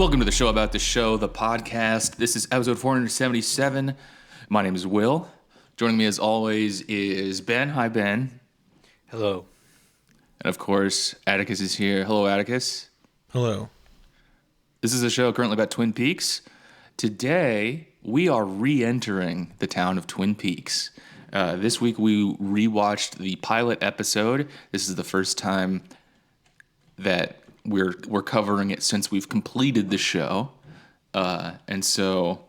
Welcome to the show about the show, the podcast. This is episode 477. My name is Will. Joining me as always is Ben. Hi, Ben. Hello. And of course, Atticus is here. Hello, Atticus. Hello. This is a show currently about Twin Peaks. Today, we are re-entering the town of Twin Peaks. This week, we rewatched the pilot episode. This is the first time that we're covering it since we've completed the show. And so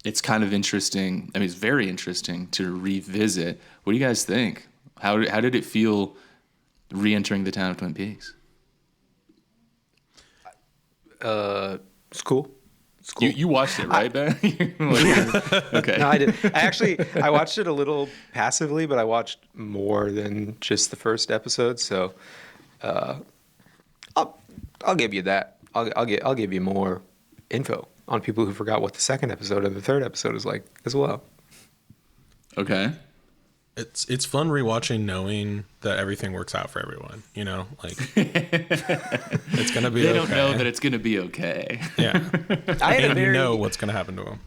it's kind of interesting. I mean, it's very interesting to revisit. What do you guys think? How did it feel re-entering the town of Twin Peaks? It's cool. It's cool. You watched it, right, Ben? Okay. No, I did. I watched it a little passively, but I watched more than just the first episode. So, I'll give you that. I'll give you more info on people who forgot what the second episode and the third episode is like as well. Okay. It's fun rewatching knowing that everything works out for everyone. You know, like it's gonna be. They okay. don't know that it's gonna be okay. Yeah, I you know what's gonna happen to them.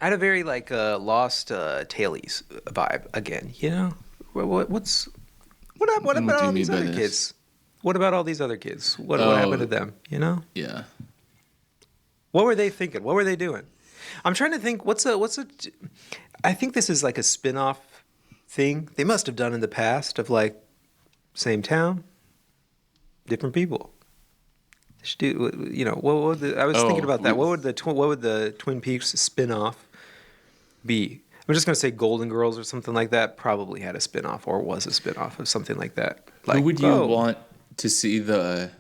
I had a very like Lost Tales vibe again. You know, what about all these other kids? What about all these other kids? What happened to them? You know? Yeah. What were they thinking? What were they doing? I'm trying to think. I think this is like a spin-off thing they must have done in the past of like same town, different people. They should do, you know, I was thinking about that. What would the Twin Peaks spin-off be? I'm just gonna say Golden Girls or something like that. Probably had a spin-off or was a spin-off of something like that. Like, who would you want to see the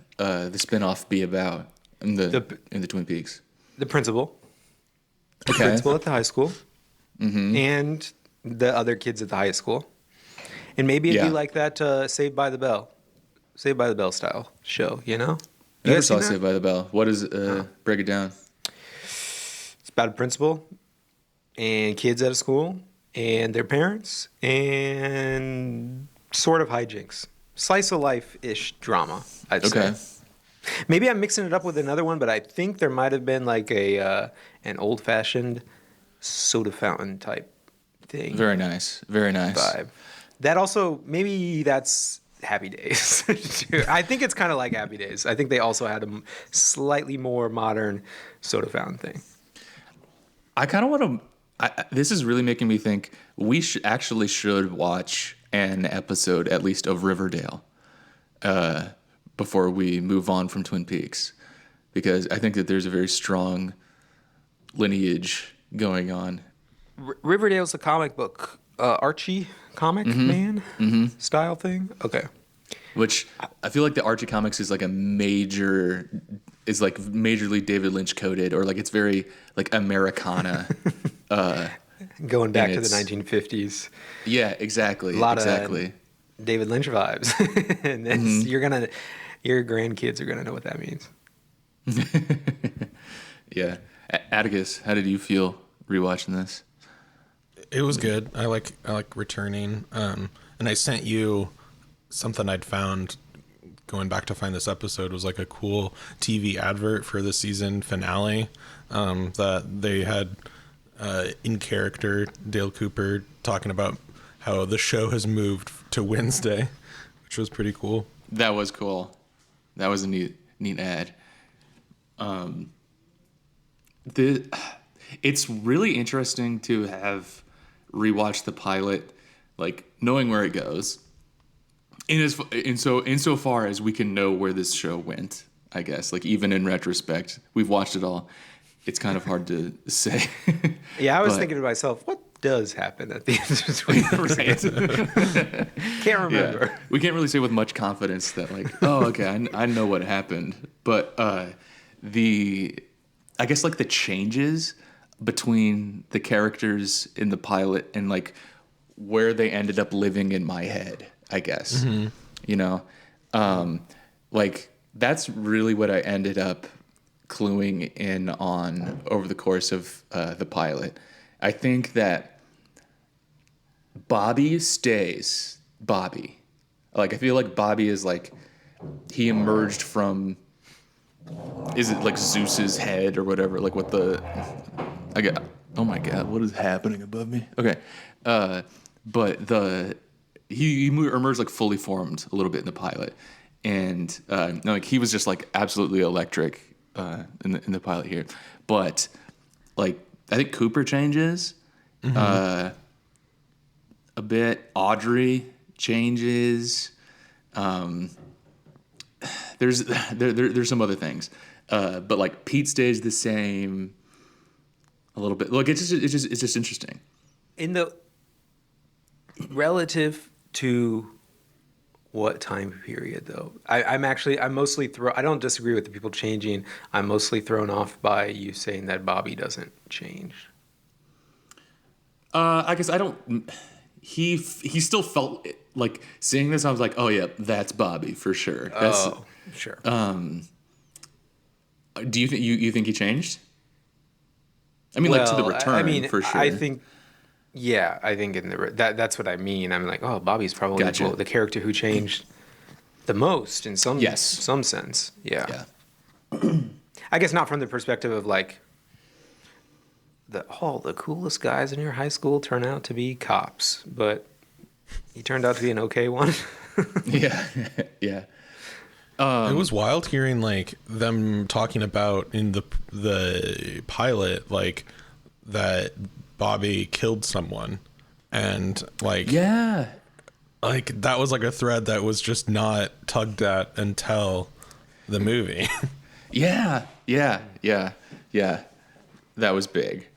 spin-off be about in the Twin Peaks? The principal. The Okay. principal at the high school. Mm-hmm. And the other kids at the high school. And maybe it'd be like that Saved by the Bell style show, you know? I never saw Saved by the Bell. What is break it down? It's about a principal and kids at a school and their parents and sort of hijinks. Slice of life-ish drama, I'd say. Maybe I'm mixing it up with another one, but I think there might have been like an old-fashioned soda fountain type thing. Very nice. Very nice. Vibe. That also, maybe that's Happy Days. Too. I think it's kind of like Happy Days. I think they also had a slightly more modern soda fountain thing. I kind of want to. This is really making me think we should watch an episode at least of Riverdale before we move on from Twin Peaks, because I think that there's a very strong lineage going on. Riverdale's a comic book, Archie comic man style thing. Okay. Which I feel like the Archie comics is like majorly David Lynch coded, or like it's very like Americana. Going back to the 1950s. Yeah, exactly. A lot of David Lynch vibes. And your grandkids are gonna know what that means. Yeah. Atticus, how did you feel rewatching this? It was good. I like returning. And I sent you something I'd found going back to find this episode. Was like a cool TV advert for the season finale that they had in character Dale Cooper talking about how the show has moved to Wednesday, which was pretty cool. That was cool. That was a neat ad. It's really interesting to have rewatched the pilot, like knowing where it goes. Insofar as we can know where this show went, I guess. Like even in retrospect, we've watched it all. It's kind of hard to say. Yeah, I was thinking to myself, what does happen at the end of 20%? Can't remember. Yeah. We can't really say with much confidence that like, oh, okay, I know what happened. But I guess like the changes between the characters in the pilot and like where they ended up living in my head, I guess. Mm-hmm. You know, like that's really what I ended up cluing in on over the course of the pilot. I think that Bobby stays Bobby. Like I feel like Bobby is like he emerged from is it like Zeus's head or whatever? Like what the I got. Oh my god, what is happening above me? Okay, but he emerged like fully formed a little bit in the pilot, and no, like he was just like absolutely electric in the pilot here. But like I think Cooper changes a bit. Audrey changes. There's some other things, but like Pete stays the same a little bit. Like it's just interesting. In the relative to what time period though? I'm mostly I don't disagree with the people changing. I'm mostly thrown off by you saying that Bobby doesn't change. I guess I don't. He still felt like seeing this. I was like, oh yeah, that's Bobby for sure. That's, Sure. do you think you think he changed? I mean, like to the return for sure. I think, yeah, I think that's what I mean. I'm like, oh, Bobby's probably Gotcha. the character who changed the most in some Yes. some sense. Yeah. Yeah. I guess not from the perspective of like the coolest guys in your high school turn out to be cops, but he turned out to be an okay one. Yeah. Yeah. It was wild hearing like them talking about in the pilot like that Bobby killed someone, and like Yeah. like that was like a thread that was just not tugged at until the movie. Yeah. Yeah. Yeah. Yeah. That was big.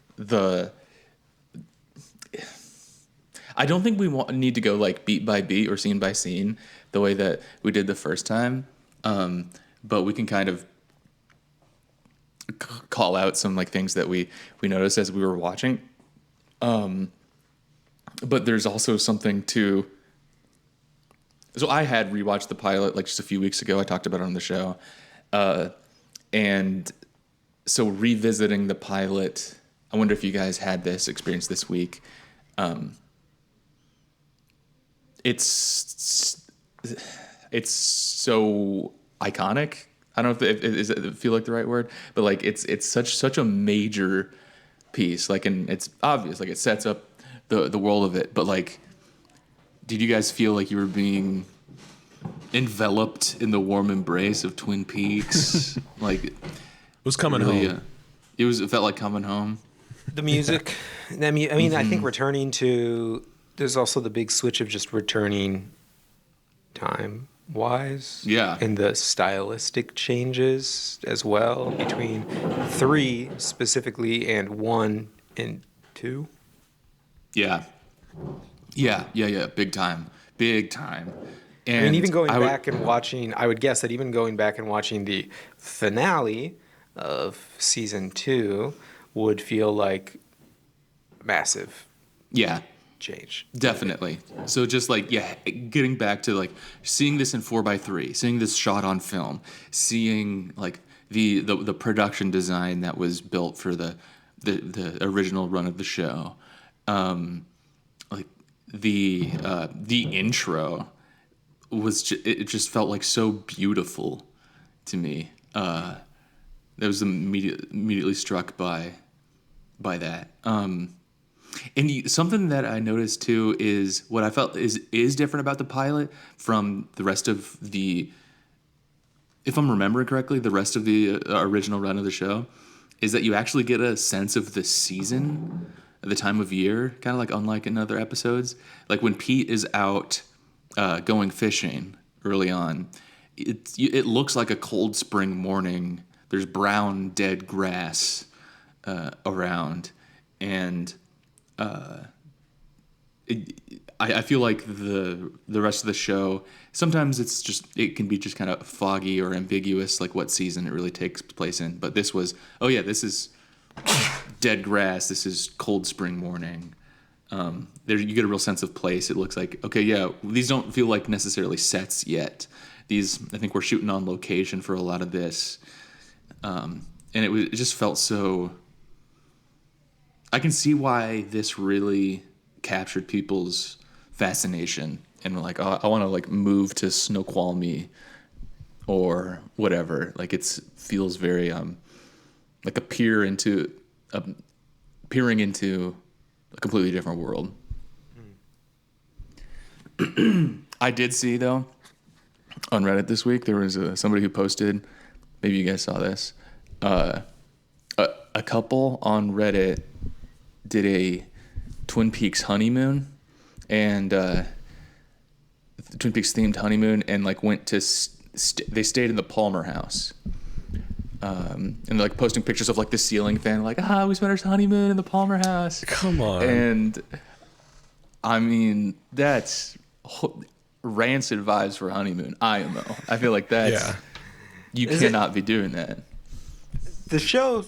I don't think we need to go like beat by beat or scene by scene the way that we did the first time. But we can kind of call out some like things that we noticed as we were watching. But there's also something to. So I had rewatched the pilot like just a few weeks ago. I talked about it on the show, and so revisiting the pilot. I wonder if you guys had this experience this week. It's so iconic. I don't know if it feel like the right word, but like it's such a major piece. Like, and it's obvious. Like it sets up the world of it. But like, did you guys feel like you were being enveloped in the warm embrace of Twin Peaks? Like, It was coming really, home. it felt like coming home. The music. I mean, I think returning to. There's also the big switch of just returning time wise. Yeah. And the stylistic changes as well between 3 specifically and 1 and 2. Yeah. Yeah. Big time. And I mean, even going I would- back and watching, I would guess that even going back and watching the finale of season 2 would feel like massive Yeah. change. Definitely. So just like, yeah, getting back to like seeing this in 4:3, seeing this shot on film, seeing like the production design that was built for the original run of the show, like the intro was it just felt like so beautiful to me. I was immediately struck by that. And something that I noticed too is what I felt is different about the pilot from the rest of the, if I'm remembering correctly, the rest of the original run of the show, is that you actually get a sense of the season, the time of year, kind of like unlike in other episodes. Like when Pete is out going fishing early on, it looks like a cold spring morning. There's brown dead grass around, and I feel like the rest of the show sometimes it can be just kind of foggy or ambiguous, like what season it really takes place in. But this was, oh yeah, this is dead grass. This is cold spring morning. There you get a real sense of place. It looks like, okay, yeah, these don't feel like necessarily sets yet. These, I think we're shooting on location for a lot of this, and it just felt so. I can see why this really captured people's fascination and were like, oh, I want to like move to Snoqualmie or whatever. Like feels very like peering into a completely different world. I did see though on Reddit this week there was somebody who posted, maybe you guys saw this, a couple on Reddit did a Twin Peaks honeymoon, and Twin Peaks themed honeymoon, and like went to they stayed in the Palmer House, and they're like posting pictures of like the ceiling fan, like we spent our honeymoon in the Palmer House. Come on. And I mean that's rancid vibes for honeymoon. IMO. I feel like that's you cannot be doing that. The show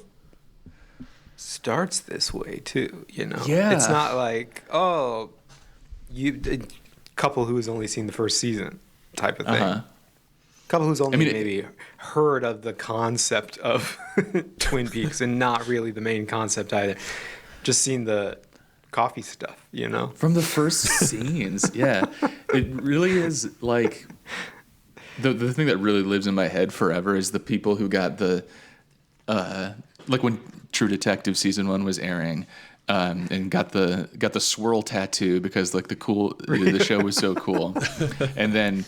starts this way too, Yeah. It's not like a couple who's only seen the first season type of thing. Couple who's only maybe heard of the concept of Twin Peaks and not really the main concept either. Just seen the coffee stuff, From the first scenes, yeah. It really is like the thing that really lives in my head forever is the people who got the like when True Detective season 1 was airing, and got the swirl tattoo because like the show was so cool, and then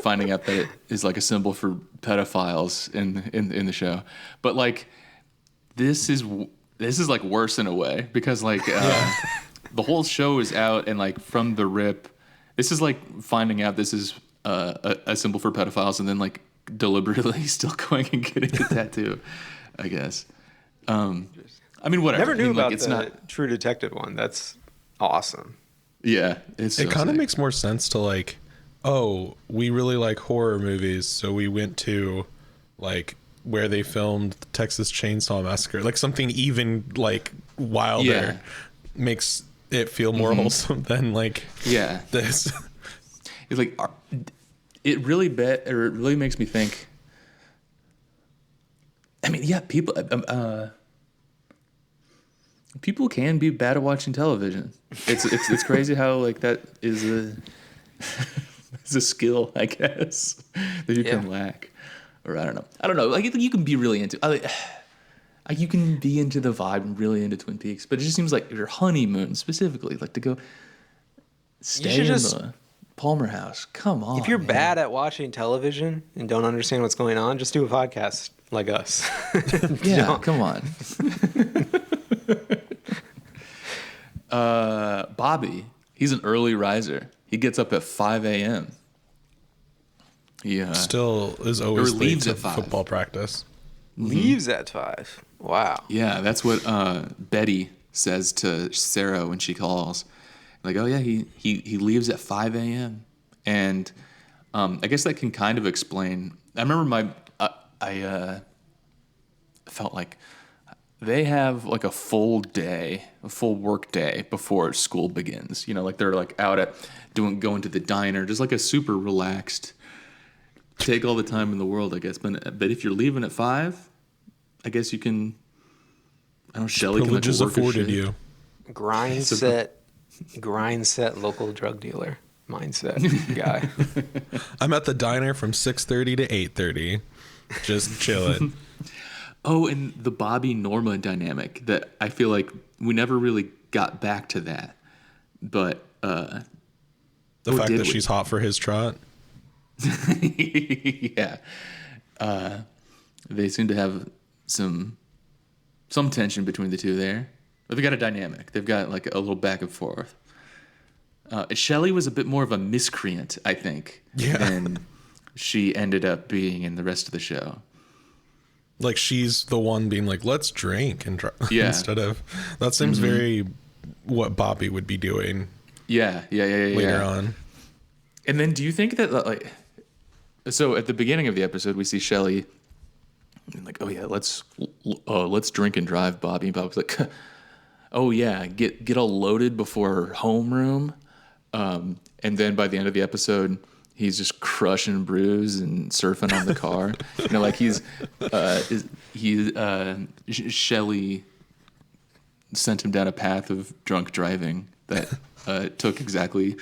finding out that it is like a symbol for pedophiles in the show. But like this is like worse in a way because like the whole show is out, and like from the rip, this is like finding out this is a symbol for pedophiles, and then like deliberately still going and getting the tattoo, I guess. I mean, whatever. Never knew about it's the not True Detective one. That's awesome. Yeah, it kind of makes more sense to like, we really like horror movies, so we went to like where they filmed the Texas Chainsaw Massacre, like something even like wilder, makes it feel more wholesome than like this. It's like it really makes me think. I mean, people can be bad at watching television. It's crazy how like that is a skill, I guess, that you can lack, or I don't know. Like you can be really into. You can be into the vibe and really into Twin Peaks, but it just seems like your honeymoon specifically, like to go stay in the Palmer House. Come on. If you're bad at watching television and don't understand what's going on, just do a podcast like us. Yeah, come on. Bobby, he's an early riser. He gets up at 5 a.m. Still is always late leaves to at 5. football practice. Leaves at 5. Wow. Yeah, that's what Betty says to Sarah when she calls. Like, oh yeah, he leaves at 5 a.m. And I guess that can kind of explain. I remember I felt like they have like a full work day before school begins. Like they're like out going to the diner, just like a super relaxed, take all the time in the world, I guess. But if you're leaving at 5, I guess you can. I don't know. Shelley can privileges afforded you. Grind set local drug dealer mindset guy. I'm at the diner from 6:30 to 8:30, just chilling. Oh, and the Bobby Norma dynamic that I feel like we never really got back to that. But the fact that she's hot for his trot. Yeah. They seem to have some tension between the two there. But they've got a dynamic. They've got like a little back and forth. Shelley was a bit more of a miscreant, I think, than she ended up being in the rest of the show. Like she's the one being like, let's drink and instead of that seems very what Bobby would be doing. Yeah. Later on. And then do you think that like, so at the beginning of the episode, we see Shelley like, oh yeah, let's drink and drive, Bobby. And Bobby's like, oh yeah, get all loaded before homeroom. And then by the end of the episode, he's just crushing brews and surfing on the car. Like Shelley sent him down a path of drunk driving that took exactly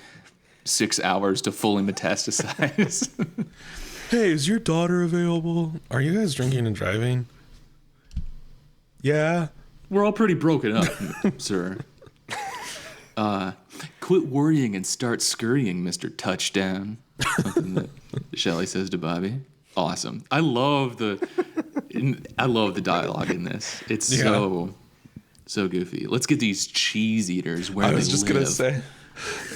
6 hours to fully metastasize. Hey, is your daughter available? Are you guys drinking and driving? Yeah. We're all pretty broken up, sir. Quit worrying and start scurrying, Mr. Touchdown. Something that Shelley says to Bobby. Awesome. I love the dialogue in this. It's so goofy. Let's get these cheese eaters where I they was just live. gonna say,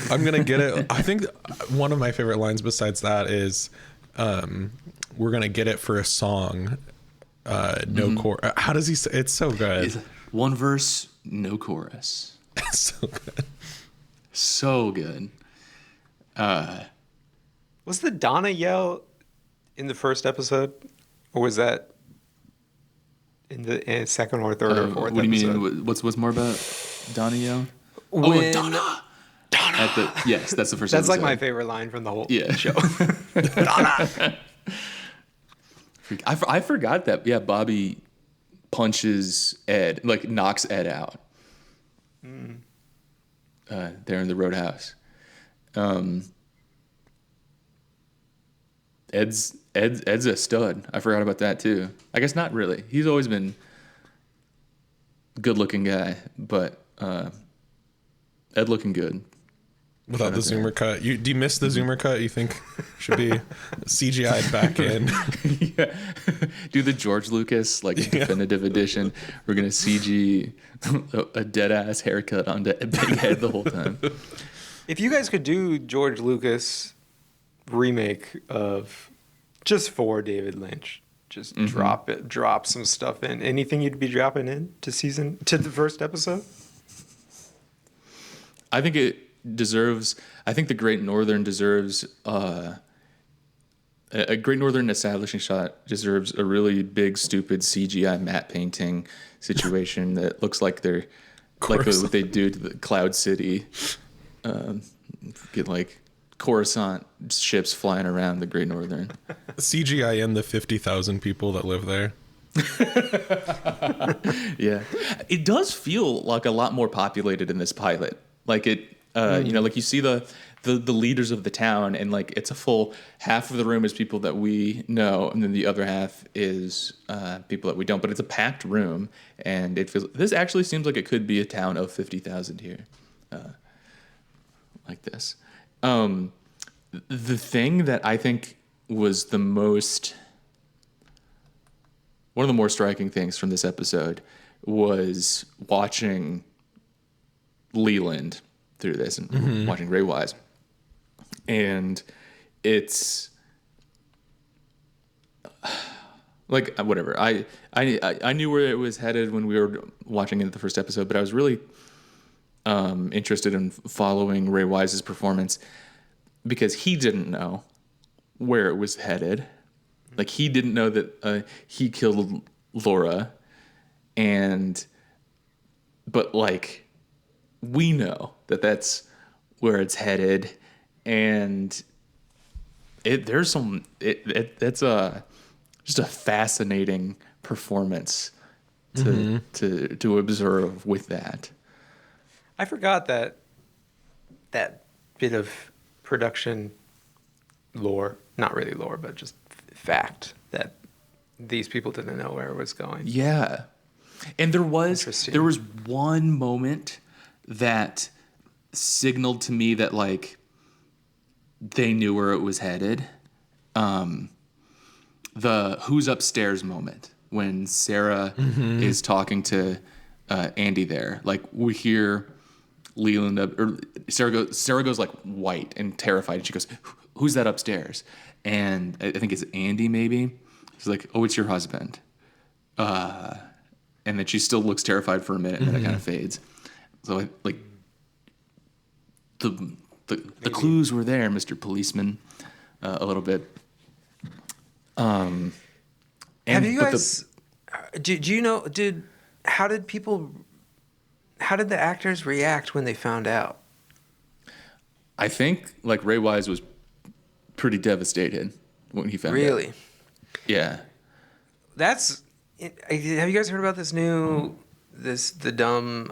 I'm gonna get it. I think one of my favorite lines besides that is, "We're gonna get it for a song." No chorus. How does he say? It's so good. It's one verse, no chorus. It's so good. So good. Was the Donna yell in the first episode, or was that in the second or third or fourth? What do you episode? mean? What's more about Donnie? When, Donna. Yes, that's the first. that's like episode. my favorite line from the whole Yeah. show. Donna. I forgot that. Yeah, Bobby punches Ed, like knocks Ed out. There in the roadhouse. Ed's a stud. I forgot about that too. I guess not really. He's always been a good-looking guy, but Ed looking good. Without the zoomer cut, do you miss the zoomer cut? You think should be CGI'd back in? Yeah. Do the George Lucas like definitive edition. We're gonna CG a dead ass haircut onto a big head the whole time. If you guys could do George Lucas remake of just for David Lynch, just drop some stuff in. Anything you'd be dropping in to the first episode? I think it deserves. I think the Great Northern deserves a Great Northern establishing shot deserves a really big, stupid CGI matte painting situation that looks like they're like what they do to the Cloud City. Get like Coruscant ships flying around the Great Northern. CGI in the 50,000 people that live there. Yeah, it does feel like a lot more populated in this pilot. Like it, you know, like you see the leaders of the town, and like it's a full half of the room is people that we know, and then the other half is people that we don't. But it's a packed room, and it feels. This actually seems like it could be a town of 50,000 here, like this. The thing that I think was one of the more striking things from this episode was watching Leland through this and watching Ray Wise. And it's like, whatever. I knew where it was headed when we were watching it the first episode, but I was really interested in following Ray Wise's performance because he didn't know where it was headed. Like, he didn't know that he killed Laura, but like, we know that that's where it's headed, and that's just a fascinating performance to observe with that. I forgot that bit of production lore, not really lore, but just fact that these people didn't know where it was going. Yeah. And there was Interesting. one moment that signaled to me that like they knew where it was headed. The who's upstairs moment when Sarah is talking to Andy there. Like, we hear Leland or Sarah goes like white and terrified, and she goes, "Who's that upstairs?" And I think it's Andy, maybe. She's like, "Oh, it's your husband." And then she still looks terrified for a minute, and then it kind of fades. So like the clues were there, Mr. Policeman, a little bit. Have you guys? Do you know? How did the actors react when they found out? I think like Ray Wise was pretty devastated when he found out. Really? Yeah. Have you guys heard about this new the dumb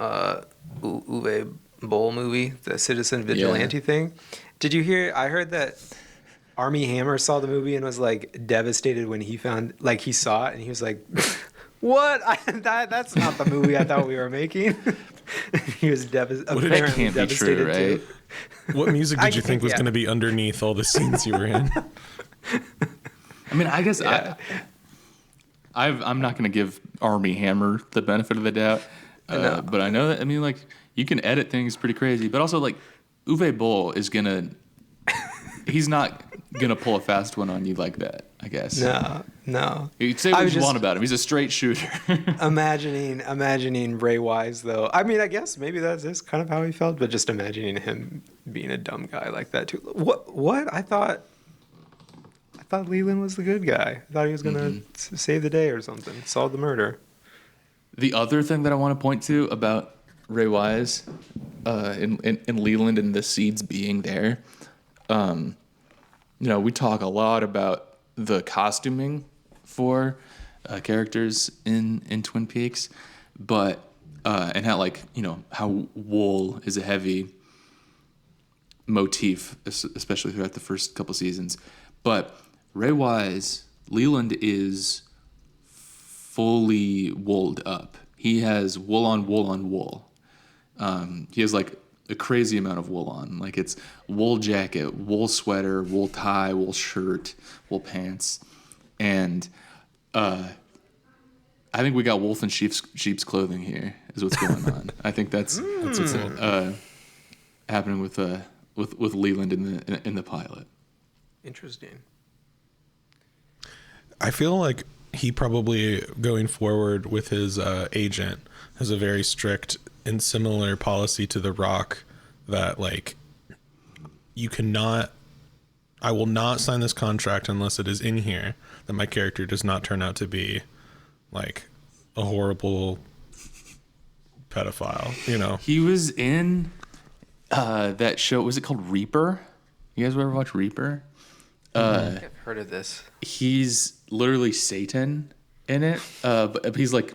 Uwe Boll movie, the Citizen Vigilante thing? Did you hear? I heard that Army Hammer saw the movie and was like devastated when he found like he saw it and he was like, "What? That's not the movie I thought we were making." He was apparently That can't be devastated true, right? too. What music did you think was yeah. going to be underneath all the scenes you were in? I mean, I guess Yeah. I'm not going to give Army Hammer the benefit of the doubt, but I know that. I mean, like you can edit things pretty crazy, but also like Uwe Boll is gonna. He's not gonna pull a fast one on you like that. I guess. No. You can say I what was you just- want about him. He's a straight shooter. Imagining Ray Wise though. I mean, I guess maybe that's just kind of how he felt, but just imagining him being a dumb guy like that too. What? I thought Leland was the good guy. I thought he was gonna save the day or something, solve the murder. The other thing that I want to point to about Ray Wise in Leland and the seeds being there, we talk a lot about the costuming for characters in Twin Peaks, but and how how wool is a heavy motif, especially throughout the first couple seasons. But Ray Wise, Leland is fully wooled up. He has wool on wool on wool. He has like a crazy amount of wool on. Like it's wool jacket, wool sweater, wool tie, wool shirt, wool pants. And I think we got wolf in sheep's clothing here is what's going on. I think that's what's happening with Leland in the pilot. Interesting. I feel like he probably, going forward with his agent, has a very strict and similar policy to The Rock that, like, I will not sign this contract unless it is in here that my character does not turn out to be, like, a horrible pedophile, He was in that show. Was it called Reaper? You guys ever watch Reaper? I've heard of this. He's literally Satan in it, but he's like,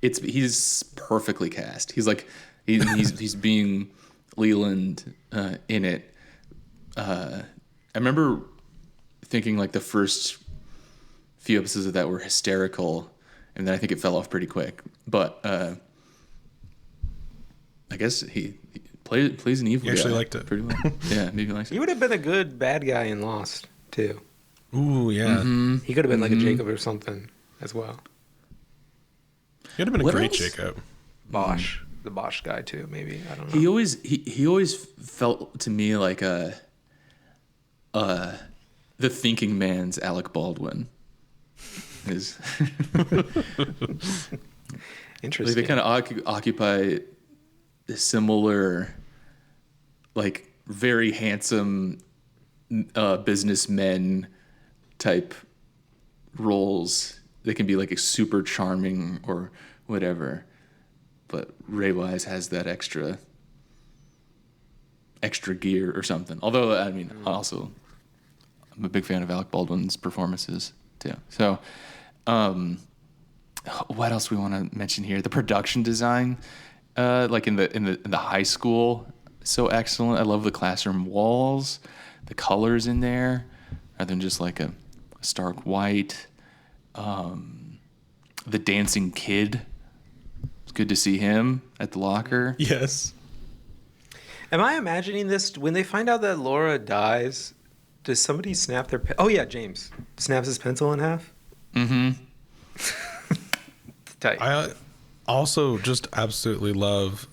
he's perfectly cast. He's like, he's being Leland in it. I remember thinking like the first few episodes of that were hysterical, and then I think it fell off pretty quick. But I guess he plays an evil You actually guy liked it. pretty well. Yeah, maybe he likes it. He would have been a good bad guy in Lost too. Ooh, yeah. He could have been like a Jacob or something as well. He'd have been a What great else? Jacob. Bosch, the Bosch guy too. Maybe I don't know. He always felt to me like the thinking man's Alec Baldwin. Is Interesting. they kind of occupy a similar, like very handsome businessmen type roles. They can be like a super charming or whatever, but Ray Wise has that extra gear or something. Although I mean, also I'm a big fan of Alec Baldwin's performances too. So, what else we want to mention here? The production design, like in the high school, so excellent. I love the classroom walls, the colors in there, rather than just like a stark white. The dancing kid. It's good to see him at the locker. Yes. Am I imagining this? When they find out that Laura dies, does somebody snap their? Oh yeah, James snaps his pencil in half. Mm-hmm. Tight. I also just absolutely love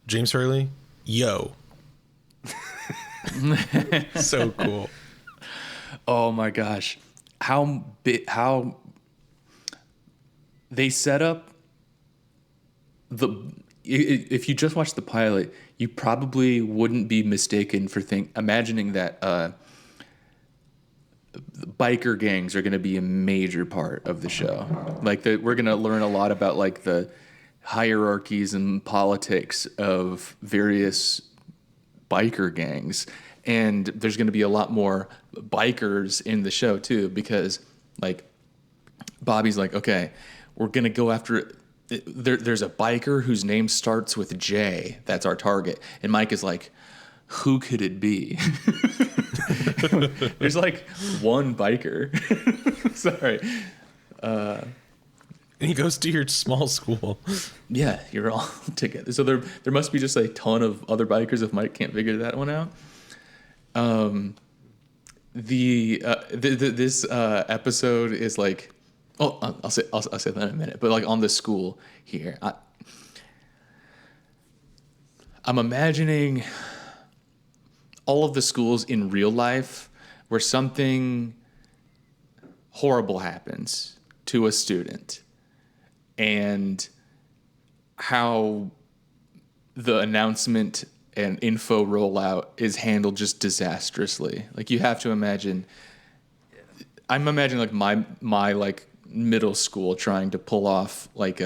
James Hurley. Yo. So cool. Oh my gosh, how they set up if you just watch the pilot, you probably wouldn't be mistaken for imagining that biker gangs are going to be a major part of the show. Like we're going to learn a lot about like the hierarchies and politics of various biker gangs, and there's going to be a lot more bikers in the show too, because like Bobby's like, okay, we're going to go after there's a biker whose name starts with J. That's our target. And Mike is like, who could it be? There's like one biker. Sorry. And he goes to your small school. Yeah, you're all together. So there must be just a ton of other bikers if Mike can't figure that one out. This episode is like, oh, I'll say that in a minute. But like on the school here, I'm imagining all of the schools in real life where something horrible happens to a student, and how the announcement and info rollout is handled just disastrously. Like you have to imagine, I'm imagining like my like middle school trying to pull off like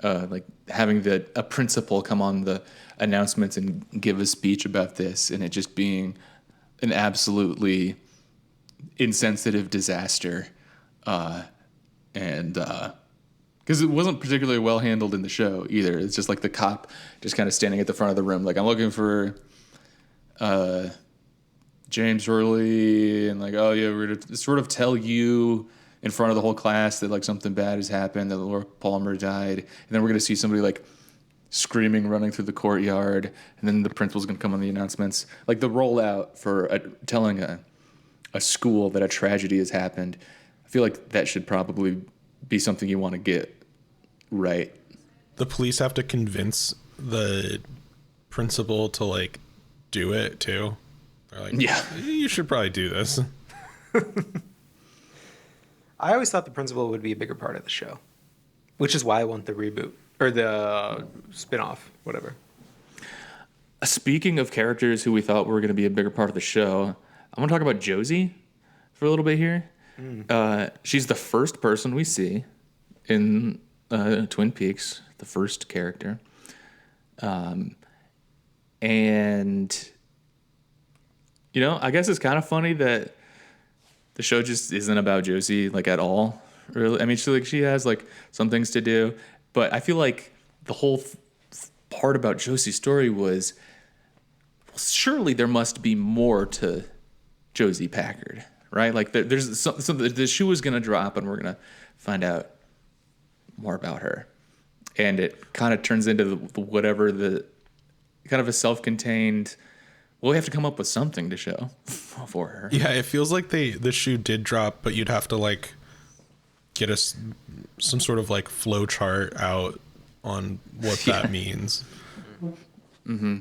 like having a principal come on the announcements and give a speech about this, and it just being an absolutely insensitive disaster. And because it wasn't particularly well handled in the show either. It's just like the cop just kind of standing at the front of the room, like, I'm looking for James Hurley, and like, oh yeah, we're gonna sort of tell you in front of the whole class that like something bad has happened, that Laura Palmer died, and then we're gonna see somebody like screaming, running through the courtyard, and then the principal's gonna come on the announcements. Like the rollout for telling a school that a tragedy has happened. I feel like that should probably be something you want to get right. The police have to convince the principal to like do it too. They're like, Yeah. You should probably do this. I always thought the principal would be a bigger part of the show, which is why I want the reboot or the spin-off, whatever. Speaking of characters who we thought were going to be a bigger part of the show, I want to talk about Josie for a little bit here. She's the first person we see in Twin Peaks, the first character. And, you know, I guess it's kind of funny that the show just isn't about Josie, like, at all. Really, I mean, she has, like, some things to do. But I feel like the whole part about Josie's story was, well, surely there must be more to Josie Packard, right? Like there's something, the shoe is going to drop and we're going to find out more about her. And it kind of turns into the kind of a self-contained, well, we have to come up with something to show for her. Yeah, it feels like the shoe did drop, but you'd have to like get us some sort of like flow chart out on what that means. Mm-hmm.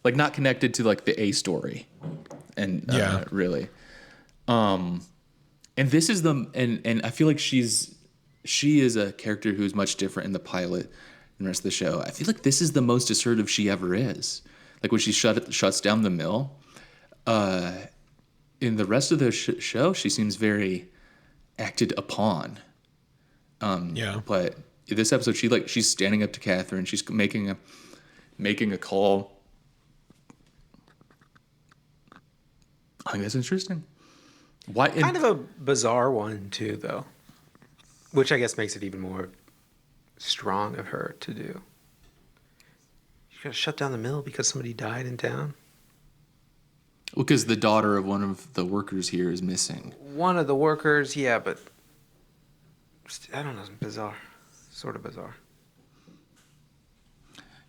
Like not connected to like the A story, and really. And this is and I feel like she is a character who's much different in the pilot than the rest of the show. I feel like this is the most assertive she ever is. Like when she shuts down the mill. In the rest of the show, she seems very acted upon. But this episode, she's standing up to Catherine. She's making a call. I think that's interesting. Why? Kind of a bizarre one too, though, which I guess makes it even more strong of her to do. You gotta shut down the mill because somebody died in town. Well, because the daughter of one of the workers here is missing. One of the workers, yeah, but I don't know, it's bizarre, sort of bizarre.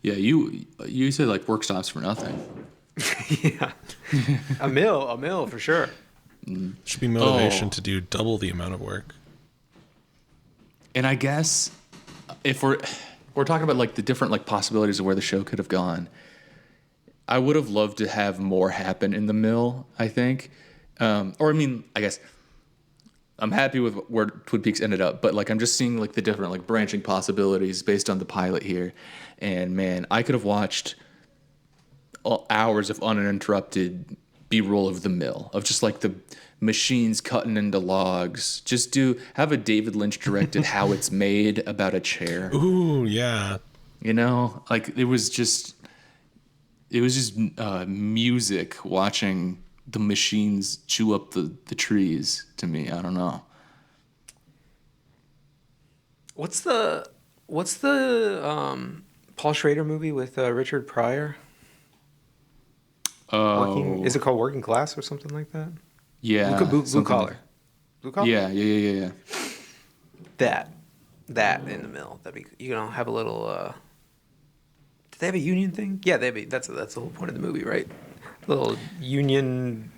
Yeah, you said like work stops for nothing. Yeah, a mill for sure. Should be motivation to do double the amount of work. And I guess if we're talking about like the different like possibilities of where the show could have gone, I would have loved to have more happen in the mill, I think. Or I mean, I guess I'm happy with where Twin Peaks ended up, but like I'm just seeing like the different like branching possibilities based on the pilot here. And man, I could have watched hours of uninterrupted B-roll of the mill, of just like the machines cutting into logs. Just have a David Lynch directed How It's Made about a chair. Ooh, yeah. You know, like it was just music watching the machines chew up the trees to me. I don't know. What's the Paul Schrader movie with Richard Pryor? Working, Oh, is it called Working Class or something like that? yeah. Blue something- collar. Blue collar. Yeah. That in the mill. That'd be, you know, have a little. Do they have a union thing? Yeah, they have. That's the whole point of the movie, right? Little union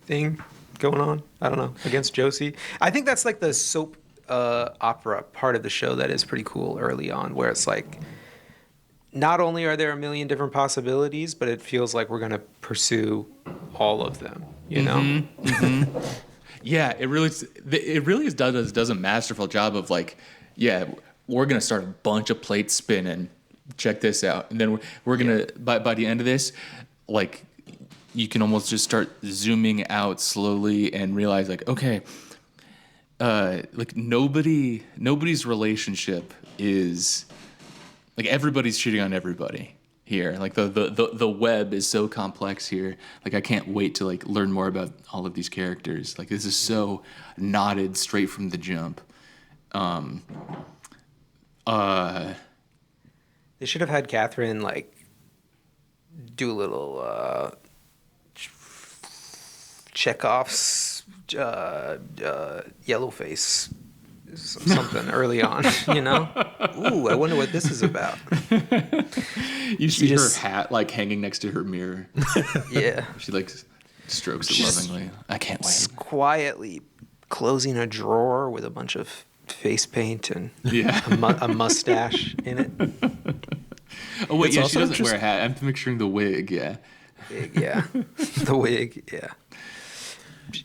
thing going on. I don't know, against Josie. I think that's like the soap opera part of the show that is pretty cool early on, where it's like, not only are there a million different possibilities, but it feels like we're gonna pursue all of them. You know? Yeah, it really does a masterful job of like, yeah, we're gonna start a bunch of plates spinning. Check this out, and then we're gonna by the end of this, like, you can almost just start zooming out slowly and realize like, okay, like nobody's relationship is like, everybody's cheating on everybody here. Like the web is so complex here. Like, I can't wait to like learn more about all of these characters. Like, this is so knotted straight from the jump. They should have had Catherine like do a little Chekhov's yellow face something early on, you know? Ooh, I wonder what this is about. You see just- her hat like hanging next to her mirror. Yeah. She like strokes it She's- lovingly. I can't wait. Just quietly closing a drawer with a bunch of face paint and Yeah. a mustache in it. Oh wait, It's yeah, she also doesn't just- wear a hat. I'm picturing the wig. Yeah. Wig, yeah. The wig, yeah.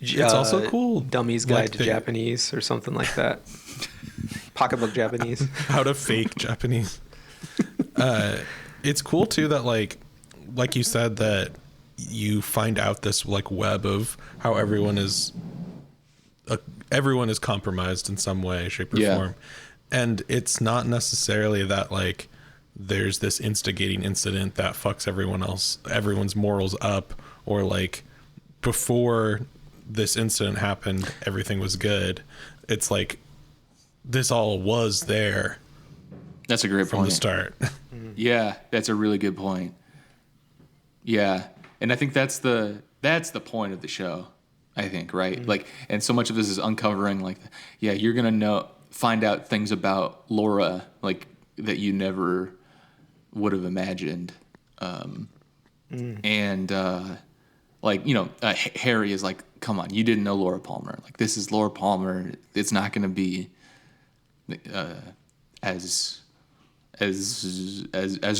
It's also cool, Dummy's like, Guide to they- Japanese or something like that. Pocketbook Japanese. How to fake Japanese. It's cool too that like you said, that you find out this like web of how everyone is compromised in some way, shape, or Yeah. form, and it's not necessarily that like there's this instigating incident that fucks everyone's morals up, or like before this incident happened everything was good. It's like this all was there That's a great from point. the start. Yeah, that's a really good point. Yeah, and I think that's the point of the show. I think, right? Like, and so much of this is uncovering, like, yeah, you're gonna find out things about Laura, like, that you never would have imagined, and like, you know, Harry is like, come on, you didn't know Laura Palmer. Like, this is Laura Palmer. It's not gonna be as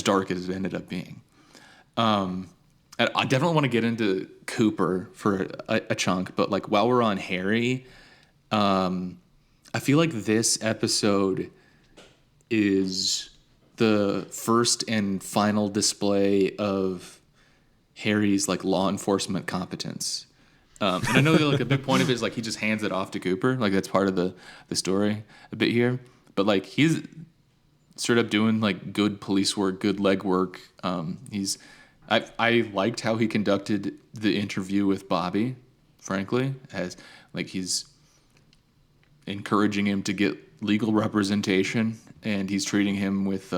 dark as it ended up being. I definitely want to get into Cooper for a chunk, but like, while we're on Harry, I feel like this episode is the first and final display of Harry's like law enforcement competence. And I know that like a big point of it is like he just hands it off to Cooper, like that's part of the story a bit here. But like, he's straight up doing like good police work, good leg work. I liked how he conducted the interview with Bobby, frankly, as like he's encouraging him to get legal representation, and he's treating him with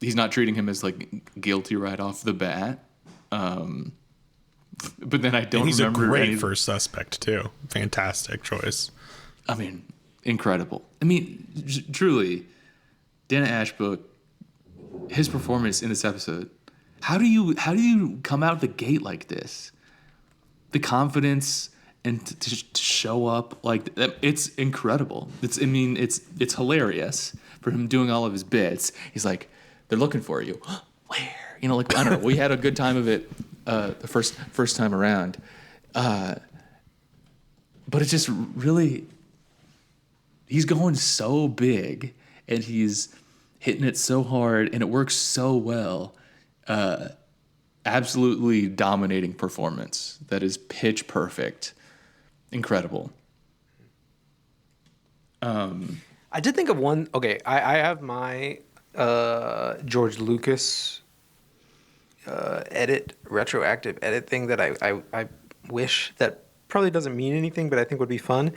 he's not treating him as like guilty right off the bat. But then I don't And he's remember a great any, first suspect too. Fantastic choice. I mean, incredible. I mean, truly, Dana Ashbrook, his performance in this episode. How do you come out the gate like this? The confidence and to show up like that, it's incredible. It's hilarious for him doing all of his bits. He's like, they're looking for you. Where? You know, like, I don't know. We had a good time of it the first time around, but it's just really. He's going so big, and he's hitting it so hard, and it works so well. Absolutely dominating performance that is pitch perfect. Incredible. I did think of one. Okay, I have my George Lucas retroactive edit thing that I wish, that probably doesn't mean anything, but I think would be fun.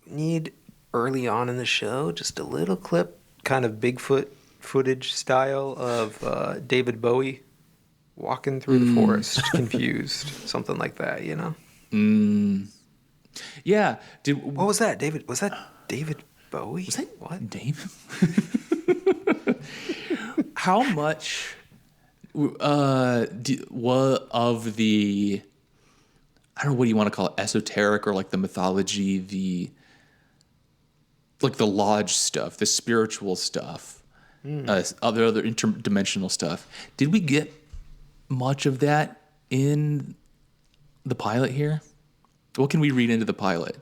Need early on in the show just a little clip, kind of Bigfoot footage style of David Bowie walking through the forest, confused, something like that. You know? Yeah. What was that, David? Was that David Bowie? Was that what? David? How much what of the, I don't know, what do you want to call it, esoteric, or like the mythology, the like the lodge stuff, the spiritual stuff, other interdimensional stuff? Did we get much of that in the pilot here? What can we read into the pilot?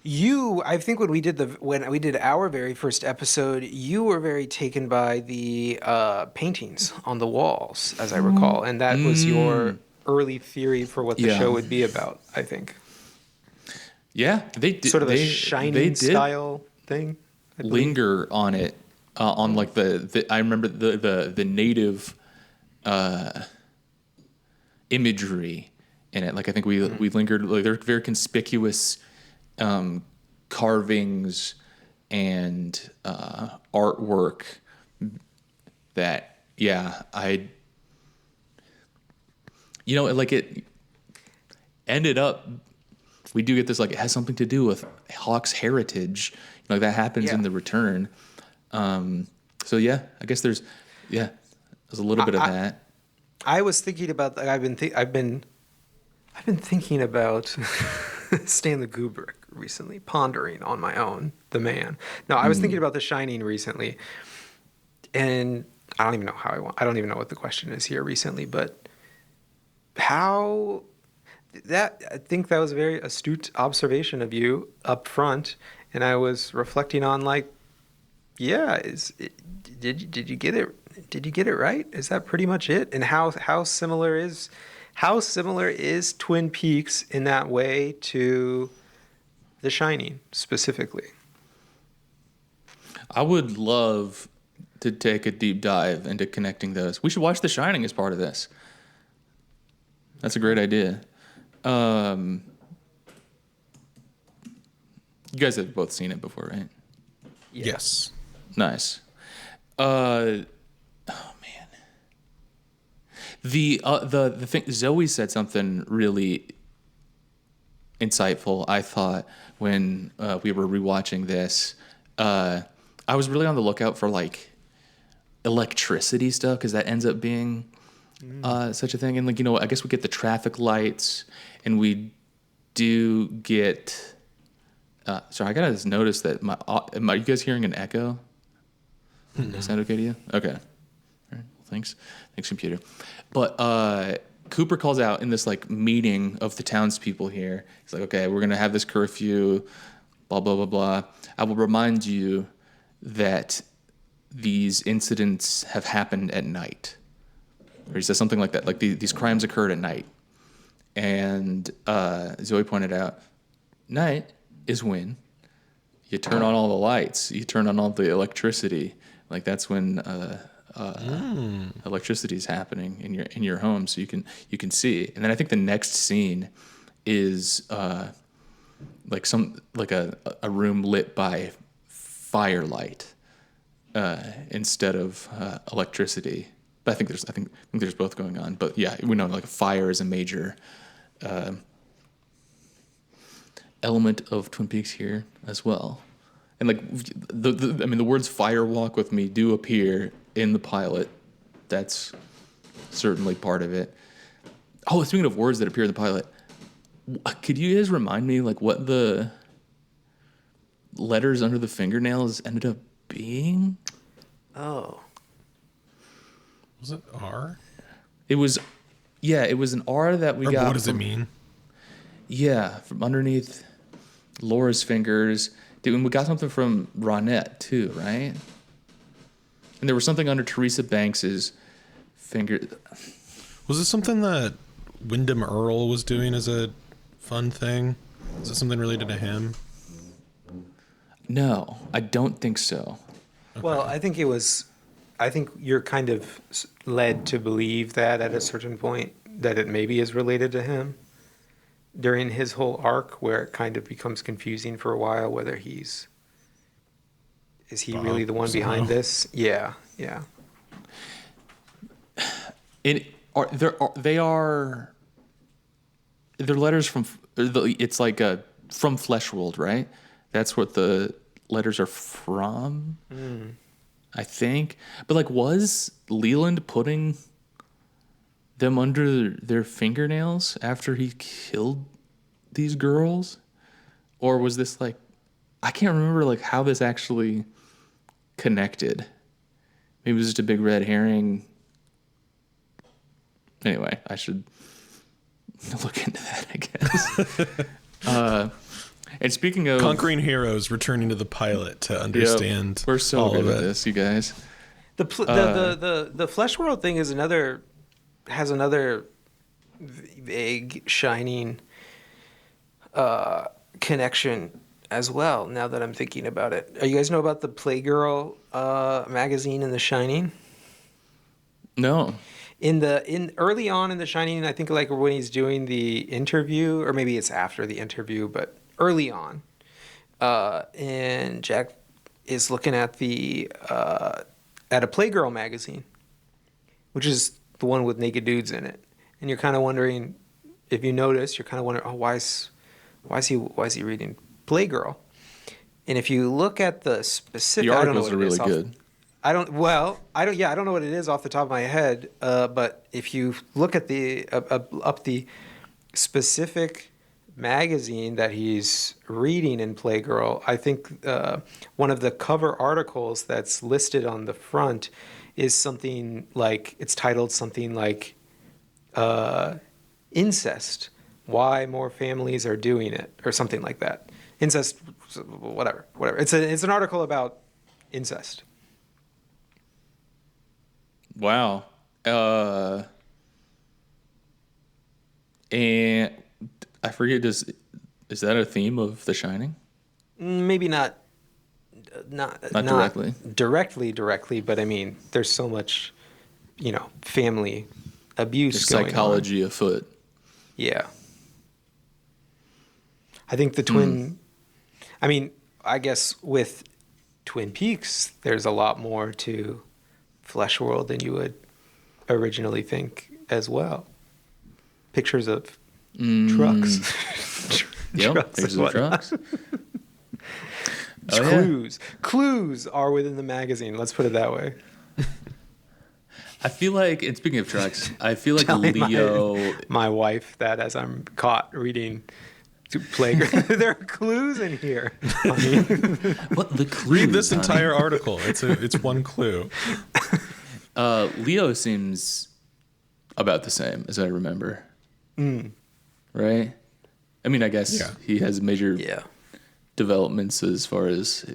I think when we did our very first episode, you were very taken by the paintings on the walls, as I recall, and that was your early theory for what the Yeah. show would be about. I think Yeah, they did. sort of a they Shining did style thing. I believe. linger on it, on like the I remember the native imagery in it. Like I think we lingered, like they're very conspicuous carvings and artwork that, yeah, like it ended up, we do get this, like it has something to do with Hawk's heritage, like that happens in Yeah. the return. So yeah, I guess there's a little bit of that. I was thinking about. I've been thinking about Stanley Kubrick recently, pondering on my own, the man. No, I was thinking about The Shining recently, and I don't even know I don't even know what the question is here recently, but how that, I think that was a very astute observation of you up front, and I was reflecting on, like, yeah, did you get it? Did you get it right? Is that pretty much it? And how similar is Twin Peaks in that way to The Shining specifically? I would love to take a deep dive into connecting those. We should watch The Shining as part of this. That's a great idea. You guys have both seen it before, right? Yes. Nice. Oh man. The thing, Zoe said something really insightful, I thought, when we were rewatching this. I was really on the lookout for like electricity stuff, because that ends up being such a thing. And like, I guess we get the traffic lights, and we do get. Sorry, I gotta just notice that are you guys hearing an echo? No. Is that okay to you? Okay. All right. Thanks, computer. But Cooper calls out in this like meeting of the townspeople here. He's like, okay, we're gonna have this curfew, blah blah blah blah. I will remind you that these incidents have happened at night. Or he says something like that, like these crimes occurred at night. And Zoe pointed out, night is when you turn on all the lights, you turn on all the electricity. Like that's when electricity is happening in your home, so you can see. And then I think the next scene is like a room lit by firelight instead of electricity. But I think there's both going on. But yeah, we know like fire is a major element of Twin Peaks here as well. And like the words "fire walk with me" do appear in the pilot. That's certainly part of it. Oh, speaking of words that appear in the pilot, could you guys remind me like what the letters under the fingernails ended up being? Oh, Was it R? It was an R that we Or got. what does it mean? Yeah, from underneath Laura's fingers. And we got something from Ronette too, right? And there was something under Teresa Banks's finger. Was it something that Wyndham Earl was doing as a fun thing? Is it something related to him? No, I don't think so. well, I think you're kind of led to believe that at a certain point that it maybe is related to him during his whole arc, where it kind of becomes confusing for a while whether he's Is he Bob really the one somehow. behind this? Yeah, yeah. They're letters from it's like a from Fleshworld, right? That's what the letters are from, I think. But like, was Leland putting them under their fingernails after he killed these girls, or was this like, I can't remember like how this actually connected. Maybe it was just a big red herring. Anyway, I should look into that, I guess. And speaking of Conquering heroes returning to the pilot to understand we're so all good of at it. this, you guys. The flesh world thing is has another vague shining connection as well. Now that I'm thinking about it, you guys know about the Playgirl magazine in The Shining? No. In early on in The Shining, I think like when he's doing the interview, or maybe it's after the interview, but early on, and Jack is looking at at a Playgirl magazine, which is the one with naked dudes in it, and you're kind of wondering, if you notice, you're kind of wondering, oh, why is he reading Playgirl? And if you look at the specific, The I don't know articles what are it is really off- good. I don't know what it is off the top of my head. But if you look at up the specific magazine that he's reading in Playgirl, I think one of the cover articles that's listed on the front is something like, it's titled something like incest. Why more families are doing it, or something like that. Incest, whatever. It's an article about incest. Wow. And I forget, is that a theme of The Shining? Maybe not directly, but I mean, there's so much, family abuse There's going psychology afoot. Yeah. I think the twin, I mean, I guess with Twin Peaks, there's a lot more to Fleshworld than you would originally think as well. Pictures of trucks. Yep, Trucks there's and the whatnot. trucks. Oh, yeah. Clues are within the magazine. Let's put it that way. I feel like, and speaking of trucks, I feel like Telling Leo. my wife that as I'm caught reading Playgirl, there are clues in here. What the clues? Read this honey? entire article. It's one clue. Leo seems about the same as I remember. Right? I mean, I guess Yeah. he has major Yeah. developments as far as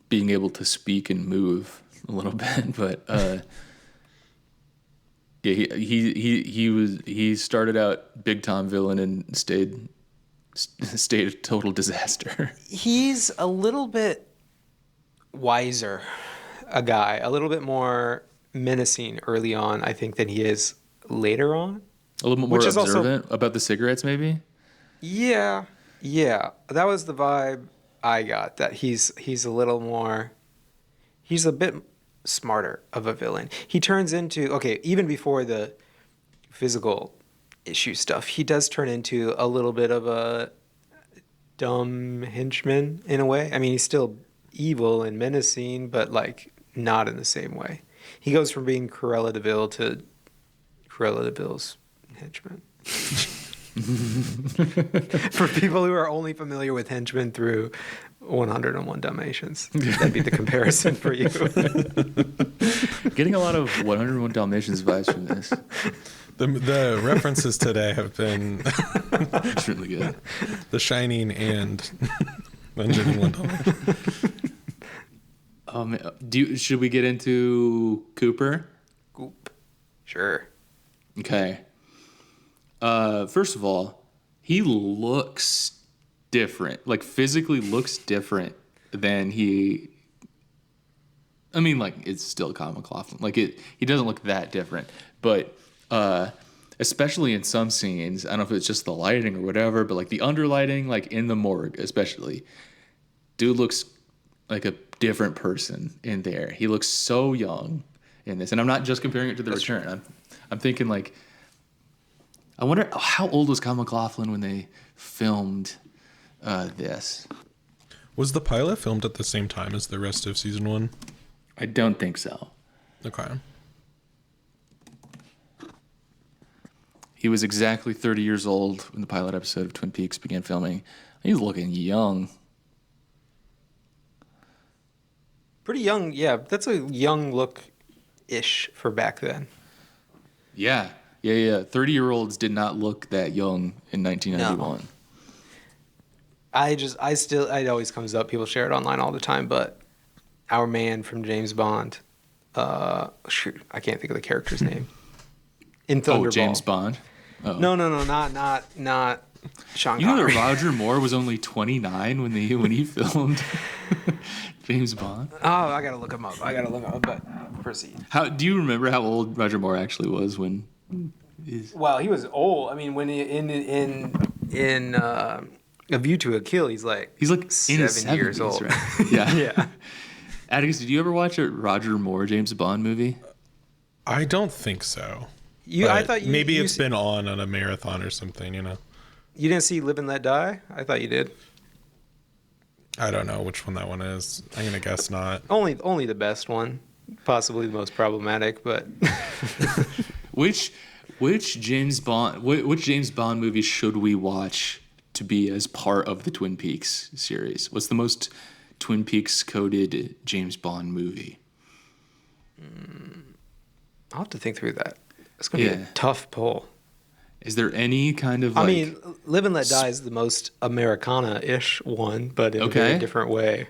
being able to speak and move a little bit, but yeah, he started out big time villain and stayed a total disaster. He's a little bit wiser, a guy, a little bit more menacing early on, I think, than he is later on. A little bit more Which is also- observant about the cigarettes, maybe. Yeah, that was the vibe I got. That he's a little more, he's a bit smarter of a villain. He turns into, okay, even before the physical issue stuff, he does turn into a little bit of a dumb henchman in a way. I mean, he's still evil and menacing, but like not in the same way. He goes from being Cruella de Vil to Cruella de Vil's henchman. For people who are only familiar with henchmen through 101 Dalmatians, that'd be the comparison for you. Getting a lot of 101 Dalmatians vibes from this. The references today have been It's really good. The Shining and 101 Dalmatians. Should we get into Cooper? Goop. Sure. Okay. First of all, he looks different. Like physically looks different than he. I mean, like it's still Kyle MacLachlan. Like he doesn't look that different, but especially in some scenes, I don't know if it's just the lighting or whatever, but like the underlighting, like in the morgue, especially, dude looks like a different person in there. He looks so young in this, and I'm not just comparing it to The Return. I'm thinking like, I wonder how old was Kyle MacLachlan when they filmed this. Was the pilot filmed at the same time as the rest of season 1? I don't think so. Okay. He was exactly 30 years old when the pilot episode of Twin Peaks began filming. He's looking young. Pretty young, yeah. That's a young look-ish for back then. Yeah. 30-year-olds did not look that young in 1991. It always comes up. People share it online all the time, but our man from James Bond, shoot, I can't think of the character's name. In Thunderball. Oh, James Bond? Oh. No, not Sean You know Connery. that Roger Moore was only 29 when he filmed James Bond? Oh, I gotta look him up. But proceed. How do you remember how old Roger Moore actually was when? Well, he was old. I mean, when in A View to a Kill, he's like He's like in his 7 years 70s, old. right? Yeah. Yeah. Atticus, did you ever watch a Roger Moore James Bond movie? I don't think so. I But thought maybe you it's been on a marathon or something, you know. You didn't see Live and Let Die? I thought you did. I don't know which one that one is. I'm gonna guess not. Only the best one, possibly the most problematic, but Which James Bond movie should we watch to be as part of the Twin Peaks series? What's the most Twin Peaks coded James Bond movie? I'll have to think through that. It's gonna be a tough pull. Is there any kind of I mean, Live and Let Die is the most Americana-ish one, but in a very different way.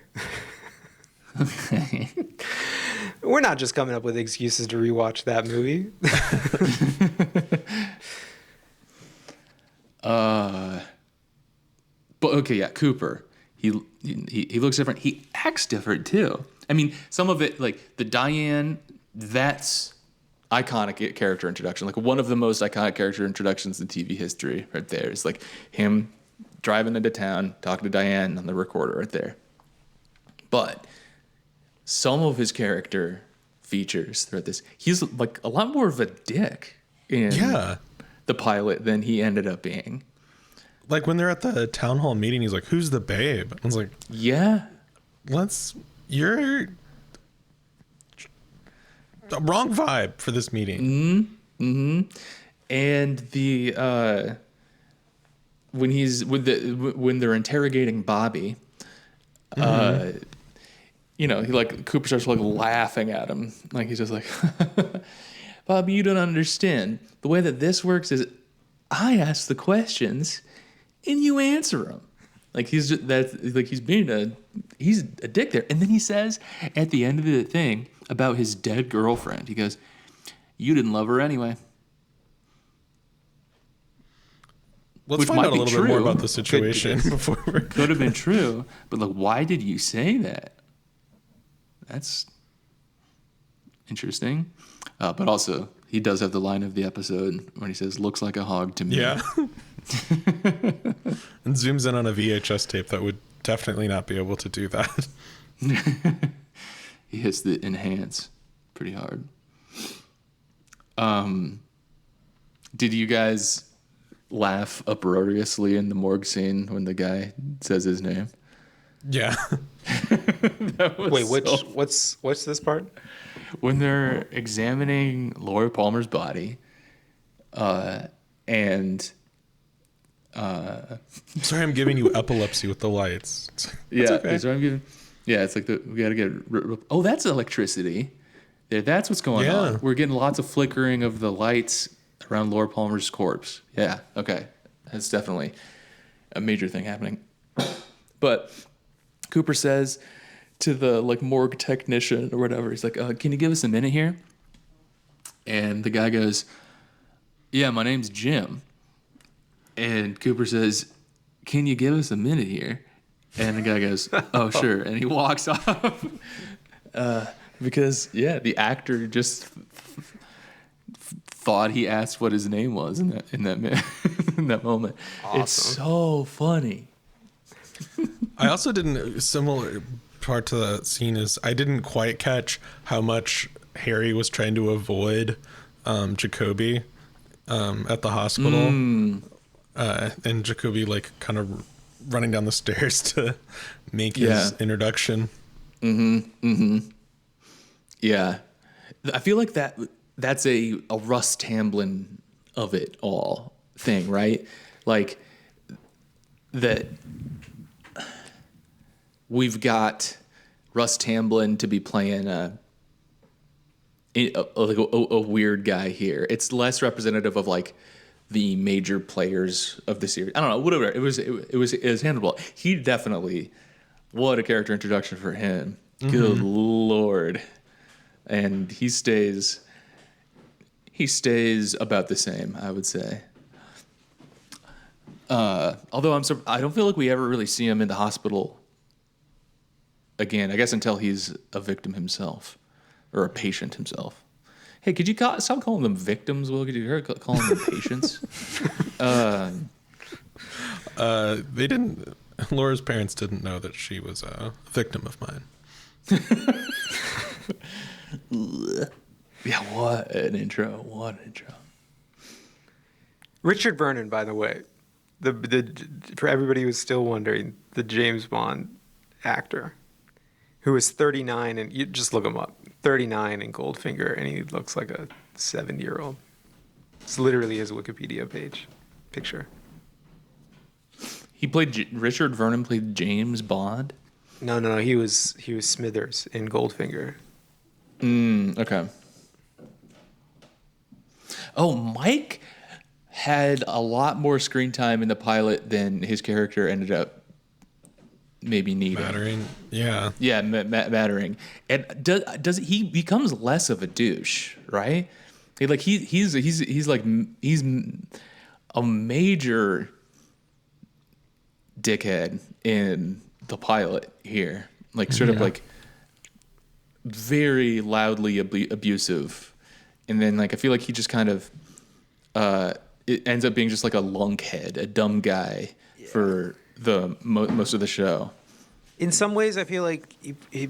We're not just coming up with excuses to rewatch that movie. But okay, yeah, Cooper. He looks different. He acts different too. I mean, some of it, like the Diane, that's iconic character introduction. Like one of the most iconic character introductions in TV history, right there. It's like him driving into town, talking to Diane on the recorder, right there. But some of his character features throughout this, he's like a lot more of a dick in the pilot than he ended up being. Like when they're at the town hall meeting, he's like, "Who's the babe?" I was like, Yeah. You're the wrong vibe for this meeting." And the when they're interrogating Bobby, you know, Cooper starts like laughing at him, like he's just like, "Bobby, you don't understand. The way that this works is, I ask the questions, and you answer them." Like he's a dick there. And then he says at the end of the thing about his dead girlfriend, he goes, "You didn't love her anyway." Let's find out a little bit more about the situation before could have been true, but like, why did you say that? That's interesting. But also, he does have the line of the episode when he says, "Looks like a hog to me." Yeah. And zooms in on a VHS tape that would definitely not be able to do that. He hits the enhance pretty hard. Did you guys laugh uproariously in the morgue scene when the guy says his name? Yeah. Wait, what's this part? When they're examining Laura Palmer's body, and Sorry, I'm giving you epilepsy with the lights. yeah, okay. that's what I'm giving. Yeah, it's like we gotta get. Oh, that's electricity. There, that's what's going on. We're getting lots of flickering of the lights around Laura Palmer's corpse. Yeah, okay, that's definitely a major thing happening. But Cooper says to the morgue technician or whatever, he's like, "Can you give us a minute here?" And the guy goes, "Yeah, my name's Jim." And Cooper says, "Can you give us a minute here?" And the guy goes, "Oh, sure." And he walks off. Because, the actor just thought he asked what his name was in that in that moment. Awesome. It's so funny. I also didn't part to that scene is I didn't quite catch how much Harry was trying to avoid Jacoby at the hospital. And Jacoby like kind of running down the stairs to make his introduction. Yeah. I feel like that's a Russ Tamblyn of it all thing, right? Like that we've got Russ Tamblyn to be playing a weird guy here. It's less representative of like the major players of the series. I don't know, whatever. It was handled well. He definitely, what a character introduction for him. Good Lord. And he stays about the same, I would say. Although I don't feel like we ever really see him in the hospital again, I guess until he's a victim himself or a patient himself. Hey, could you stop calling them victims, Will? Could you hear calling them patients? They didn't. Laura's parents didn't know that she was a victim of mine. Yeah, what an intro! What an intro! Richard Vernon, by the way, the for everybody who's still wondering, the James Bond actor, who is 39, and you just look him up, 39 in Goldfinger, and he looks like a 70-year-old. It's literally his Wikipedia picture. He played Richard Vernon played James Bond. No, he was Smithers in Goldfinger. Okay. Oh, Mike had a lot more screen time in the pilot than his character ended up maybe needing. Mattering, yeah. Yeah, mattering. And does he becomes less of a douche, right? He's a major dickhead in the pilot here. Like sort of like very loudly abusive. And then like I feel like he just kind of it ends up being just like a lunkhead, a dumb guy for the most of the show. In some ways, I feel like he,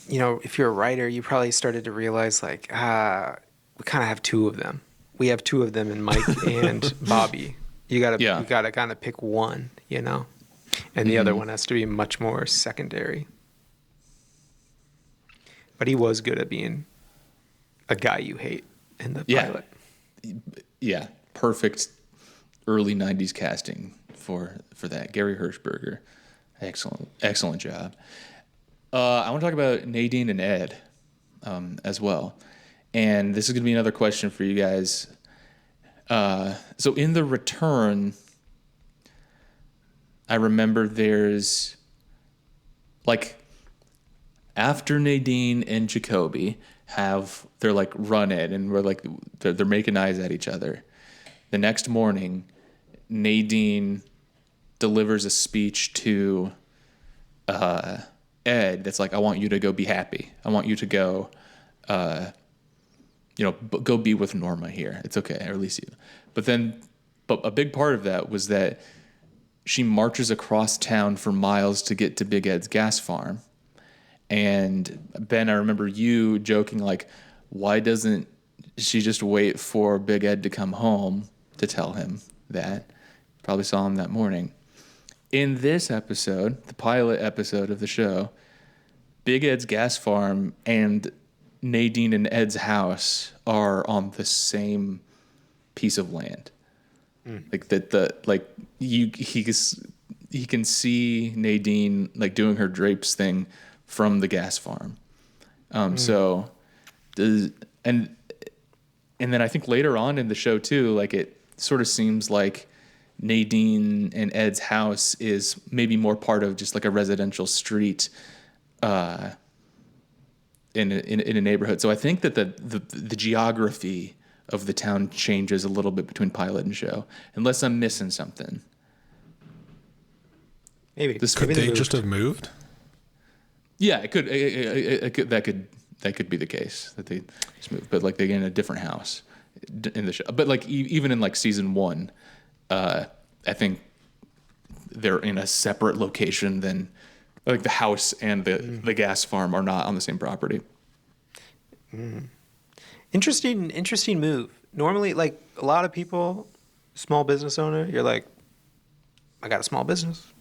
if you're a writer, you probably started to realize like, we kind of have two of them. We have two of them in Mike and Bobby. You gotta kind of pick one, and the other one has to be much more secondary. But he was good at being a guy you hate in the pilot. Yeah, perfect early 90s casting for that. Gary Hirschberger. Excellent job. I want to talk about Nadine and Ed as well. And this is going to be another question for you guys. So in The Return, I remember there's like after Nadine and Jacoby they're like run it and we're like they're making eyes at each other. The next morning, Nadine delivers a speech to Ed that's like, I want you to go be happy. I want you to go go be with Norma here. It's okay, or at least you. But a big part of that was that she marches across town for miles to get to Big Ed's gas farm. And Ben, I remember you joking like, why doesn't she just wait for Big Ed to come home to tell him that? Probably saw him that morning. In this episode, the pilot episode of the show, Big Ed's gas farm and Nadine and Ed's house are on the same piece of land. Like that he can see Nadine like doing her drapes thing from the gas farm. So and then I think later on in the show too, like it sort of seems like Nadine and Ed's house is maybe more part of just like a residential street in a neighborhood. So I think that the geography of the town changes a little bit between pilot and show, unless I'm missing something. Maybe Could they just have moved? Yeah, it could. That could be the case that they just moved, but like they get in a different house in the show. But like even in like season 1, I think they're in a separate location than Like the house and the gas farm are not on the same property. Interesting move. Normally, like a lot of people, small business owner, you're like, I got a small business.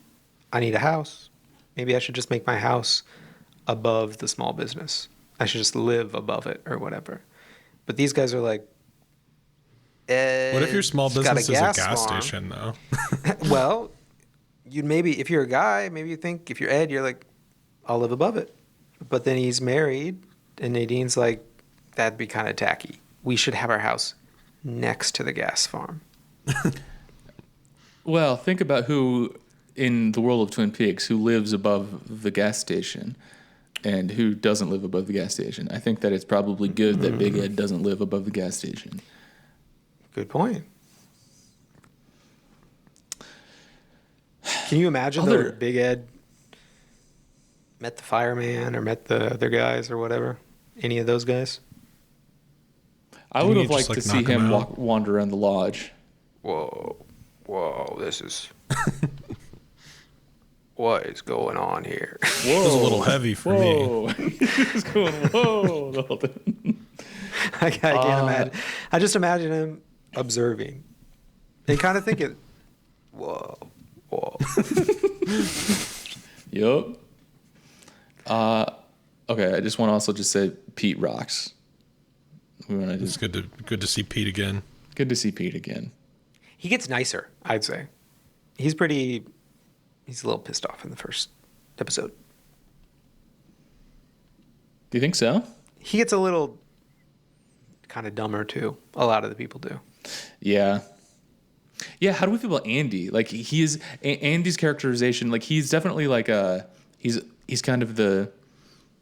I need a house. Maybe I should just make my house above the small business. I should just live above it or whatever. But these guys are like, What if your small it's got business is a gas farm. station, though? Well, you'd maybe, if you're a guy, maybe you think, if you're Ed, you're like, I'll live above it. But then he's married, and Nadine's like, that'd be kind of tacky. We should have our house next to the gas farm. Well, think about who in the world of Twin Peaks who lives above the gas station and who doesn't live above the gas station. I think that it's probably good that Big Ed doesn't live above the gas station. Good point. Can you imagine though, Big Ed met the fireman or met the other guys or whatever? Any of those guys? I would have you just, liked to like, see knock him him out? wander around the lodge. Whoa, this is... What is going on here? It was a little heavy for me. Whoa. He's going, whoa. the whole time. I can't imagine. I just imagine him observing and kind of thinking, whoa. Yup. Okay, I just want to also just say Pete rocks. We want to It's just good to see Pete again. good to see Pete again. He gets nicer, I'd say. He's a little pissed off in the first episode. Do you think so? He gets a little kind of dumber too. A lot of the people do. Yeah. Yeah, how do we feel about Andy? Like Andy's characterization, like he's definitely like he's kind of the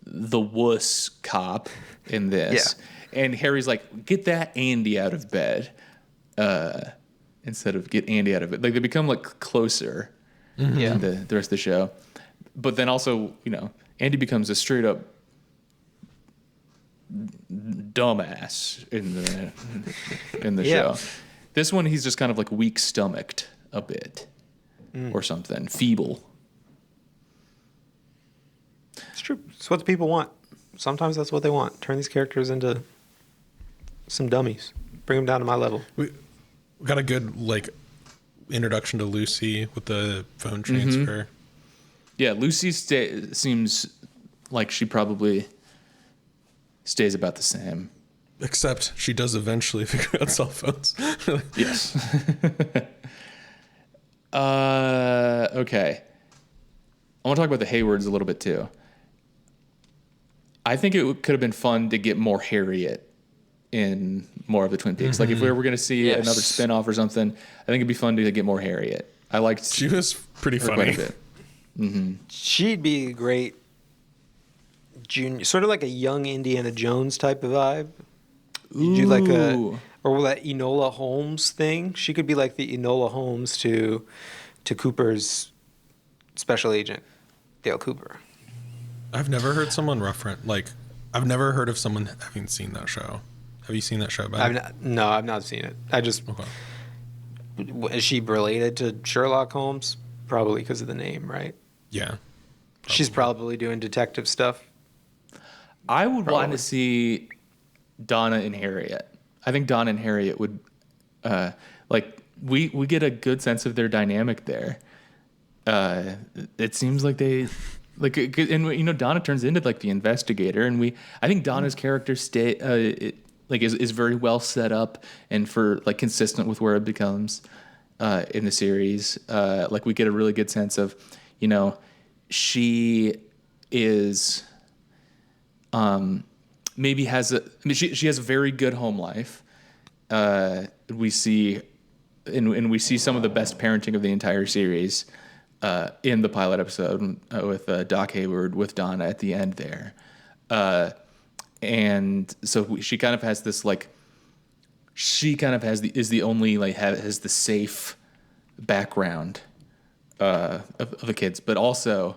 wuss cop in this. Yeah. And Harry's like, get that Andy out of bed. Instead of get Andy out of it. Like they become like closer Yeah. in the rest of the show. But then also, Andy becomes a straight up dumbass in the Yeah. show. This one, he's just kind of like weak stomached a bit or something, feeble. It's true. It's what the people want. Sometimes that's what they want. Turn these characters into some dummies. Bring them down to my level. We got a good introduction to Lucy with the phone transfer. Yeah, Lucy seems like she probably stays about the same. Except she does eventually figure out cell phones. Yes. Okay. I want to talk about the Haywards a little bit too. I think it could have been fun to get more Harriet in more of the Twin Peaks. Like if we were going to see Yes. another spin-off or something, I think it'd be fun to get more Harriet. I liked She was pretty her quite a funny. bit. She'd be a great junior, sort of like a young Indiana Jones type of vibe. You do like Ooh. or that Enola Holmes thing. She could be like the Enola Holmes to Cooper's special agent, Dale Cooper. I've never heard someone I've never heard of someone having seen that show. Have you seen that show, Ben? I've not seen it. I just Okay. is she related to Sherlock Holmes? Probably because of the name, right? Yeah. She's probably doing detective stuff. I would want Probably. to see Donna and Harriet. I think Donna and Harriet would, we get a good sense of their dynamic there. It seems like they, and Donna turns into like the investigator, and I think Donna's character is very well set up and for like consistent with where it becomes in the series. We get a really good sense of, she is. Maybe she has a very good home life. We see some of the best parenting of the entire series in the pilot episode with Doc Hayward with Donna at the end there. And so she kind of has this is the only has the safe background of the kids, but also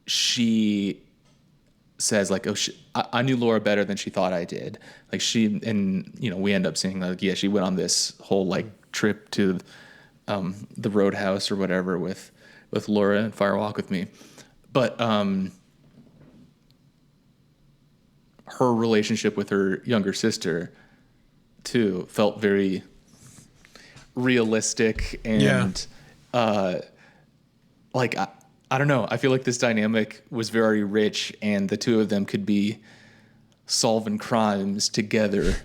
she says I knew Laura better than she thought I did. We end up seeing she went on this whole trip to the Roadhouse or whatever with Laura and Firewalk with Me. But her relationship with her younger sister too felt very realistic and like I don't know. I feel like this dynamic was very rich, and the two of them could be solving crimes together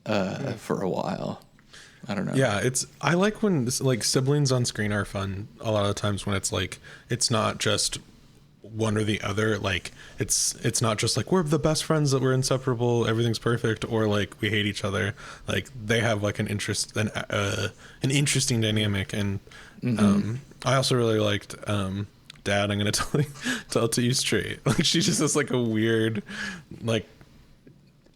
for a while. I don't know. Yeah, I like when like siblings on screen are fun a lot of the times when it's like it's not just one or the other. Like it's not just like we're the best friends that we're inseparable, everything's perfect, or like we hate each other. Like they have like an interesting dynamic, and I also really liked Dad. I'm gonna tell it to you straight. Like she just has like a weird like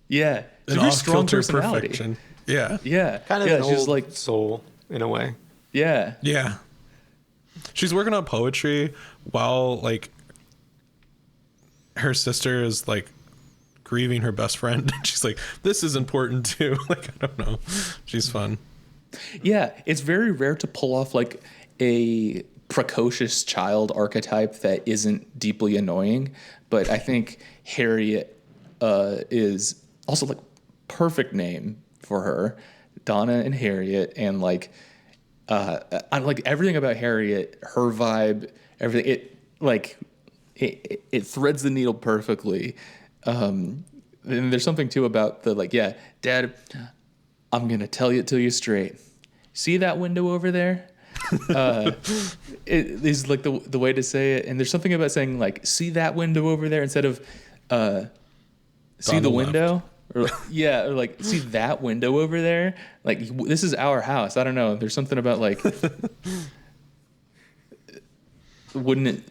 Yeah, it's an a very strong off-kilter personality. perfection. Yeah. Yeah, Kind of yeah, an she's old like soul in a way. yeah. Yeah. She's working on poetry while like her sister is like grieving her best friend. She's like, this is important too. Like, I don't know. She's fun. Yeah, it's very rare to pull off like a precocious child archetype that isn't deeply annoying. But I think Harriet is also like perfect name for her, Donna and Harriet, and like I like everything about Harriet, her vibe, everything. It threads the needle perfectly. And there's something too about the like, yeah, Dad, I'm gonna tell it to you straight. See that window over there? It is like the way to say it. And there's something about saying like, see that window over there instead of see the window. Or like see that window over there. Like this is our house. I don't know. There's something about like, wouldn't it?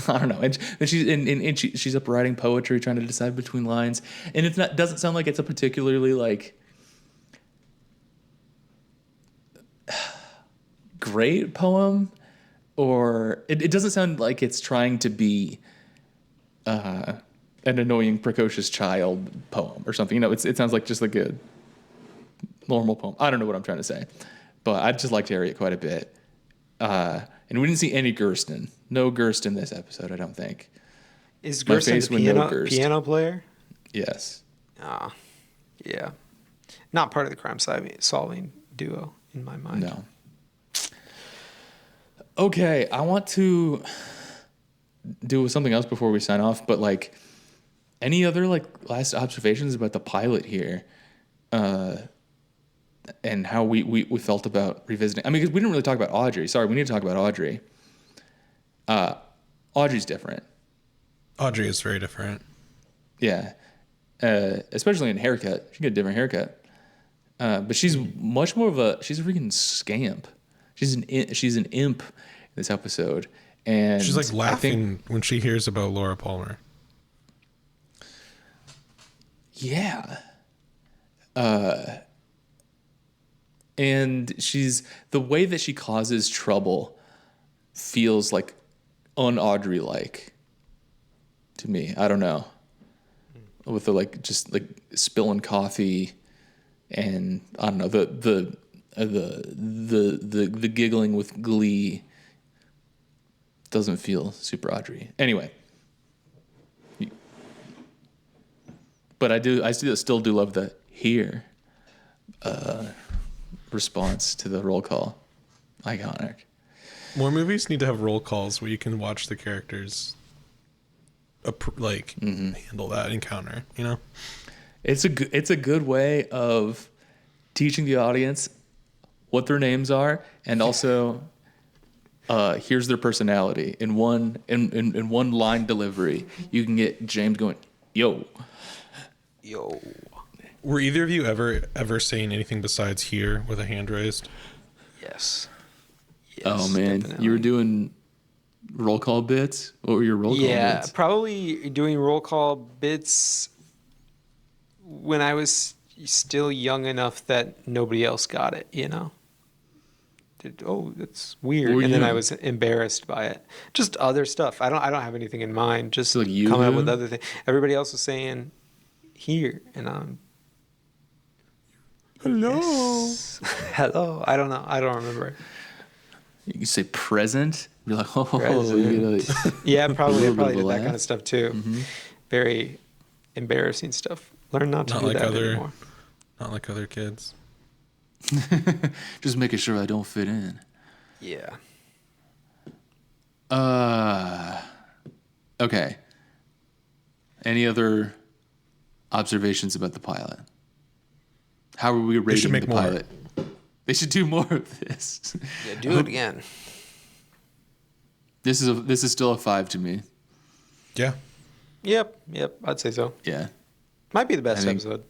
I don't know. And she's up writing poetry, trying to decide between lines, and it's not doesn't sound like it's a particularly like great poem, or it doesn't sound like it's trying to be an annoying, precocious child poem or something. You know, it sounds like just like a normal poem. I don't know what I'm trying to say, but I just liked Harriet quite a bit. And we didn't see any Gersten. No Gersten this episode, I don't think. Is My Gersten face the when no Gerst. piano player? Yes. Ah, yeah. Not part of the crime-solving duo in my mind. No. Okay, I want to do something else before we sign off, but like any other like last observations about the pilot here, and how we felt about revisiting. I mean, because we didn't really talk about Audrey. Sorry, we need to talk about Audrey. Audrey's different. Audrey is very different. Yeah. Especially in haircut. She got a different haircut. But she's much more of she's a freaking scamp. She's an imp in this episode. And She's like laughing when she hears about Laura Palmer. Yeah. And the way that she causes trouble feels like un-Audrey-like to me. I don't know. With the like just like spilling coffee and I don't know, the giggling with glee doesn't feel super Audrey. Anyway. But I still do love the here response to the roll call. Iconic. More movies need to have roll calls where you can watch the characters handle that encounter, you know? It's a good way of teaching the audience what their names are and also here's their personality in one line delivery. You can get James going, yo. Were either of you ever saying anything besides here with a hand raised? Yes. Oh man, definitely. you were doing roll call bits? What were your roll call Yeah, bits? probably doing roll call bits when I was still young enough that nobody else got it, you know? Oh, that's weird. Were And then you- I was embarrassed by it. Just other stuff. I don't have anything in mind. Just So, like, you coming up do? with other things. Everybody else was saying here, and I'm Hello. hello. I don't know. I don't remember. You can say present, You're like, oh, Present. Yeah, A probably. I little bit probably of a did that laugh. kind of stuff too. Very embarrassing stuff. Learn not to Not do like that other- anymore. Not like other kids. just making sure I don't fit in. Yeah. Okay. Any other observations about the pilot? How are we rating should make the more. pilot? They should do more of this. Yeah, do it again. This is still a 5 to me. Yeah. Yep. I'd say so. Yeah. Might be the best I think- episode.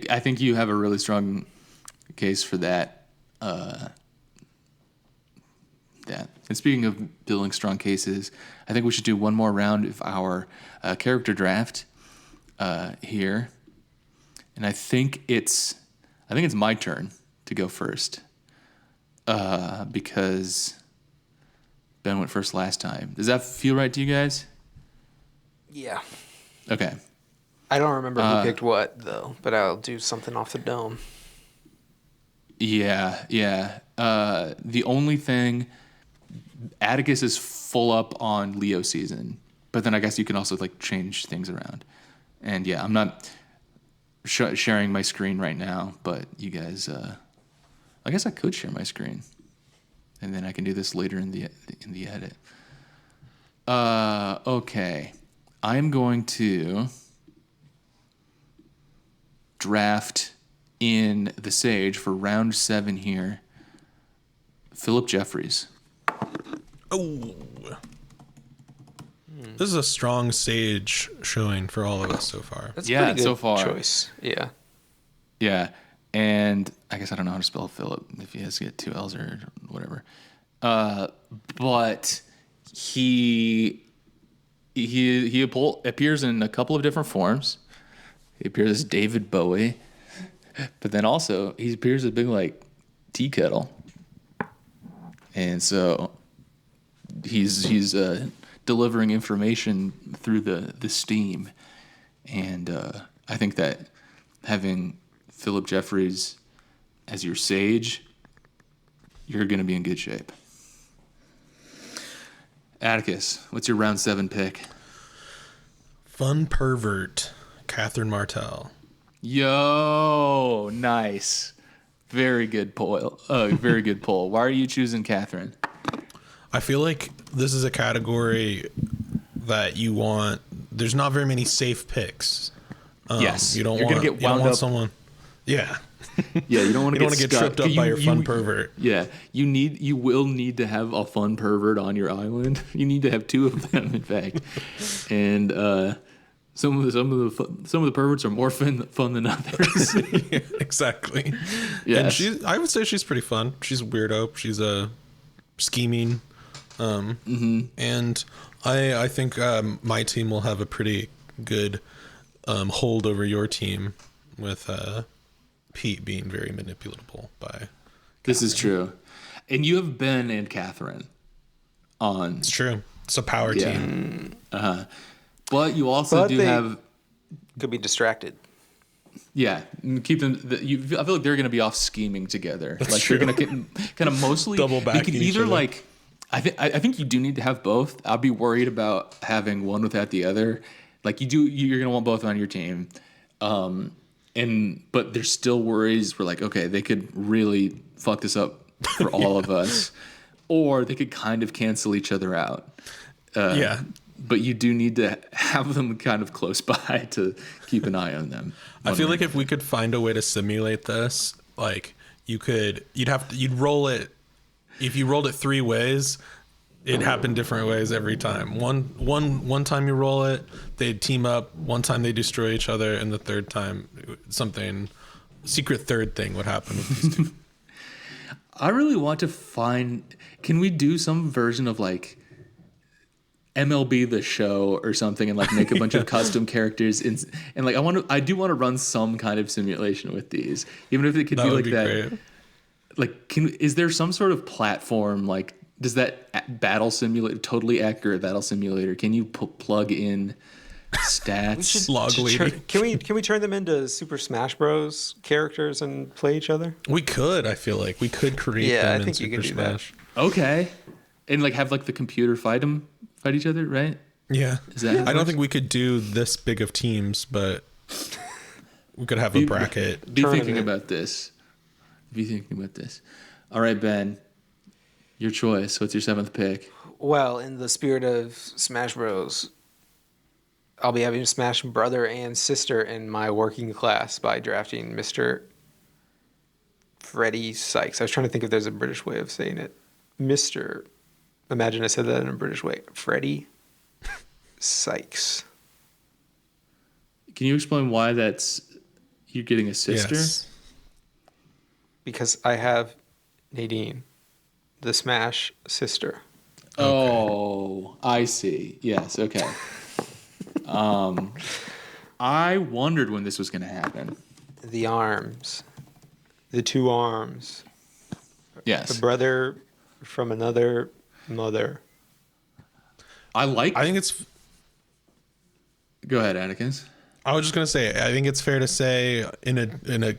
I think you have a really strong case for that. That. And speaking of building strong cases, I think we should do one more round of our character draft here, and I think it's my turn to go first because Ben went first last time. Does that feel right to you guys? Yeah. Okay. I don't remember who picked what though, but I'll do something off the dome. Yeah. The only thing, Atticus is full up on Leo season, but then I guess you can also like change things around. And yeah, I'm not sharing my screen right now, but you guys, I guess I could share my screen, and then I can do this later in the edit. Okay, I'm going to draft in the Sage for round 7 here. Philip Jeffries. Oh. This is a strong Sage showing for all of us so far. That's a Yeah, pretty good so far. choice. Yeah. Yeah, and I guess I don't know how to spell Philip if he has to get 2 L's or whatever. But he appears in a couple of different forms. He appears as David Bowie, but then also he appears as big like tea kettle, and so he's delivering information through the steam, and I think that having Philip Jeffries as your Sage, you're going to be in good shape. Atticus, what's your round 7 pick? Fun pervert, Catherine Martell. Yo, nice. Very good poll. Very good poll. Why are you choosing Catherine? I feel like this is a category that you want. There's not very many safe picks. Yes. You don't You're want, gonna get you don't wound want up. someone. Yeah. Yeah, you don't want You to don't want to get tripped up by your fun pervert. Yeah, you will need to have a fun pervert on your island. You need to have 2 of them, in fact. And some of the perverts are more fun than others. Exactly. Yes. And I would say she's pretty fun. She's a weirdo. She's a scheming. And I think my team will have a pretty good hold over your team with Pete being very manipulatable by. This is true. And you have Ben and Catherine on. It's true. It's a power Yeah. team. But you also But do they- have. Could be distracted. Yeah, keep them. I feel like they're going to be off scheming together. Like true. they're going to kind of mostly Double You backing can each either other. like. I think you do need to have both. I'll be worried about having one without the other. Like you're going to want both on your team. But there's still worries. We're like, okay, they could really fuck this up for all of us, or they could kind of cancel each other out. Yeah. But you do need to have them kind of close by to keep an eye on them. I feel like if we could find a way to simulate this, like you'd roll it. If you rolled it 3 ways, it'd happen different ways every time. One time you roll it, they'd team up. One time they destroy each other, and the third time something secret third thing would happen with these two. I really want to find. Can we do some version of like MLB the Show or something, and like make a bunch of custom characters? And like I do want to run some kind of simulation with these, even if it could That be would like be that. great. Like, is there some sort of platform? Like, does that battle simulator, totally accurate battle simulator? Can you plug in stats? Log lady. Can we turn them into Super Smash Bros. Characters and play each other? We could. I feel like we could create Yeah, them I in think you Super could do that. Smash. Okay. and like have like the computer fight each other, right? Yeah. Is that how it I don't works? think we could do this big of teams, but we could have a bracket. Be thinking Tournament. about this. Be thinking about this. All right, Ben, your choice. What's your 7th pick? Well, in the spirit of Smash Bros, I'll be having to smash brother and sister in my working class by drafting Mr. Freddie Sykes. I was trying to think if there's a British way of saying it. Mr. Imagine I said that in a British way. Freddie Sykes. Can you explain why that's you're getting a sister? Yes. Because I have Nadine, the Smash sister. Oh, I see. Yes. Okay. I wondered when this was going to happen. The arms. The two arms. Yes. The brother from another mother. I think it's. Go ahead, Atticus. I was just gonna say. I think it's fair to say in a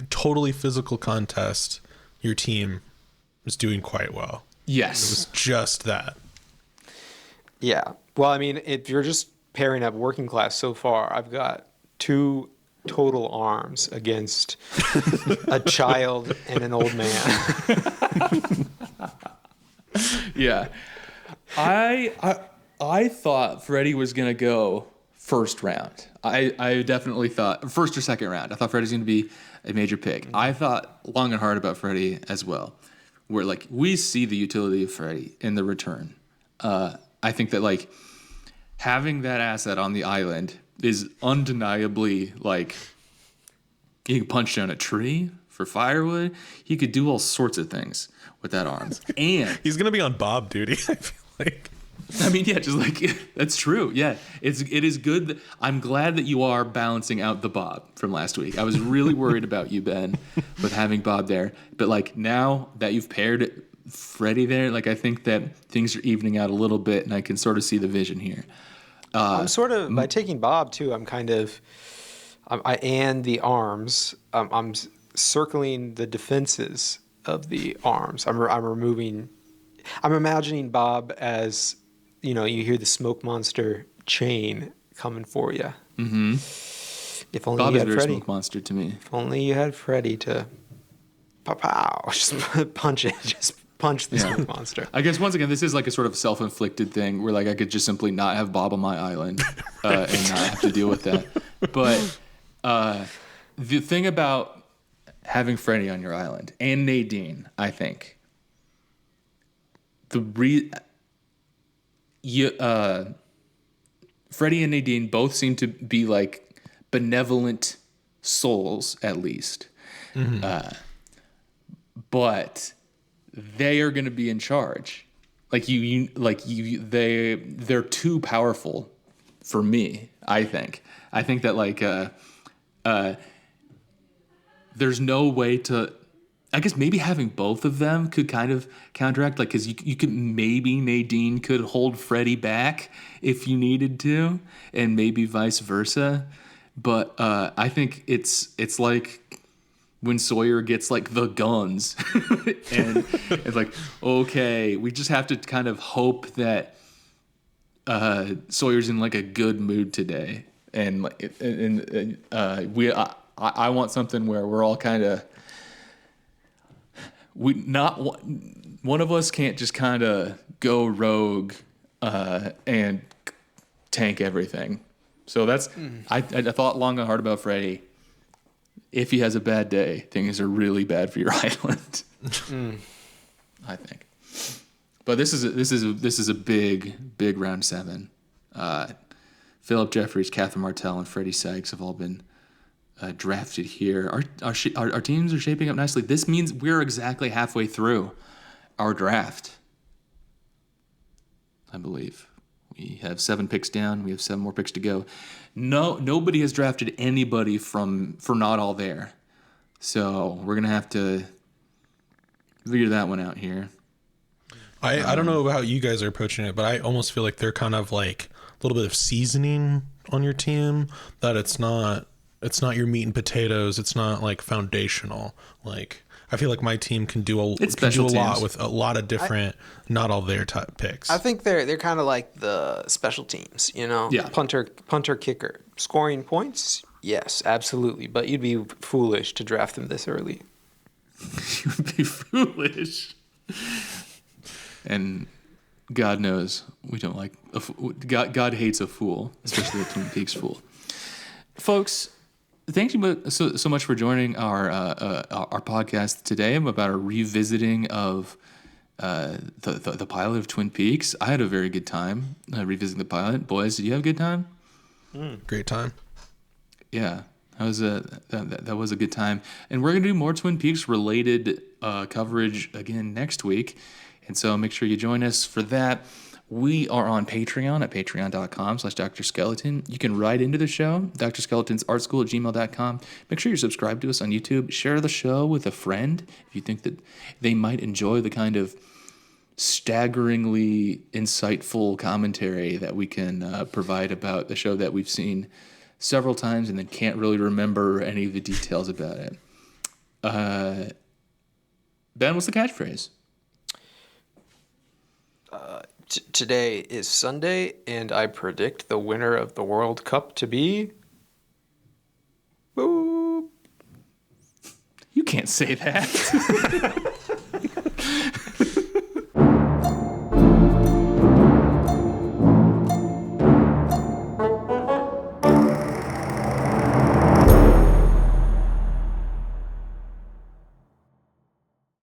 totally physical contest, your team is doing quite well. Yes. It was just that. Yeah. Well, I mean, if you're just pairing up working class so far, I've got 2 total arms against a child and an old man. Yeah. I thought Freddie was gonna go first round. I definitely thought first or second round. I thought Freddie's gonna be a major pick. I thought long and hard about Freddie as well. Where like we see the utility of Freddie in the return. I think that like having that asset on the island is undeniably like he can punch down a tree for firewood. He could do all sorts of things with that arm. And He's gonna be on Bob duty. I feel like. I mean, yeah, just like that's true. Yeah, it is good. I'm glad that you are balancing out the Bob from last week. I was really worried about you, Ben, with having Bob there. But like now that you've paired Freddie there, like I think that things are evening out a little bit, and I can sort of see the vision here. I'm sort of, by taking Bob too, I'm kind of, and the arms, I'm circling the defenses of the arms. I'm removing, I'm imagining Bob as, you know, you hear the smoke monster chain coming for you. Mm-hmm. If only Bob you is had very Freddy. smoke monster to me. If only you had Freddy to pow, just punch it, just punch the smoke monster. I guess once again, this is like a sort of self-inflicted thing where like I could just simply not have Bob on my island and not have to deal with that. But the thing about having Freddie on your island and Nadine, I think, Freddie and Nadine both seem to be like benevolent souls, at least. Mm-hmm. But they are going to be in charge. They're too powerful for me. I think that like there's no way to. I guess maybe having both of them could kind of counteract, like, because you could maybe Nadine could hold Freddie back if you needed to, and maybe vice versa. But I think it's like when Sawyer gets like the guns, and it's like, okay, we just have to kind of hope that Sawyer's in like a good mood today, and I want something where we're all kind of. One of us can't just kind of go rogue and tank everything. So that's I thought long and hard about Freddie. If he has a bad day, things are really bad for your island. I think. But this is a big round 7. Philip Jeffries, Catherine Martell, and Freddie Sykes have all been drafted here. Our teams are shaping up nicely. This means we're exactly halfway through our draft. I believe we have 7 picks down. We have 7 more picks to go. Nobody has drafted anybody for Not All There, so we're gonna have to figure that one out here. I don't know how you guys are approaching it, but I almost feel like they're kind of like a little bit of seasoning on your team, that it's not your meat and potatoes. It's not like foundational. Like, I feel like my team can do a It's can do special a lot teams. with a lot of different, not all their type picks. I think they're kind of like the special teams, you know? Yeah. Punter, kicker. Scoring points? Yes, absolutely. But you'd be foolish to draft them this early. You would be foolish. And God knows we don't like God hates a fool, especially a Twin Peaks fool. Folks, thank you so much for joining our podcast today about a revisiting of the pilot of Twin Peaks. I had a very good time revisiting the pilot. Boys, did you have a good time? Great time. Yeah, that was a good time, and we're gonna do more Twin Peaks related coverage again next week, and so make sure you join us for that. We are on Patreon at patreon.com/Dr. Skeleton. You can write into the show, drskeletonsartschool@gmail.com. Make sure you're subscribed to us on YouTube. Share the show with a friend if you think that they might enjoy the kind of staggeringly insightful commentary that we can provide about the show that we've seen several times and then can't really remember any of the details about it. Ben, what's the catchphrase? Today is Sunday, and I predict the winner of the World Cup to be... Boop. You can't say that.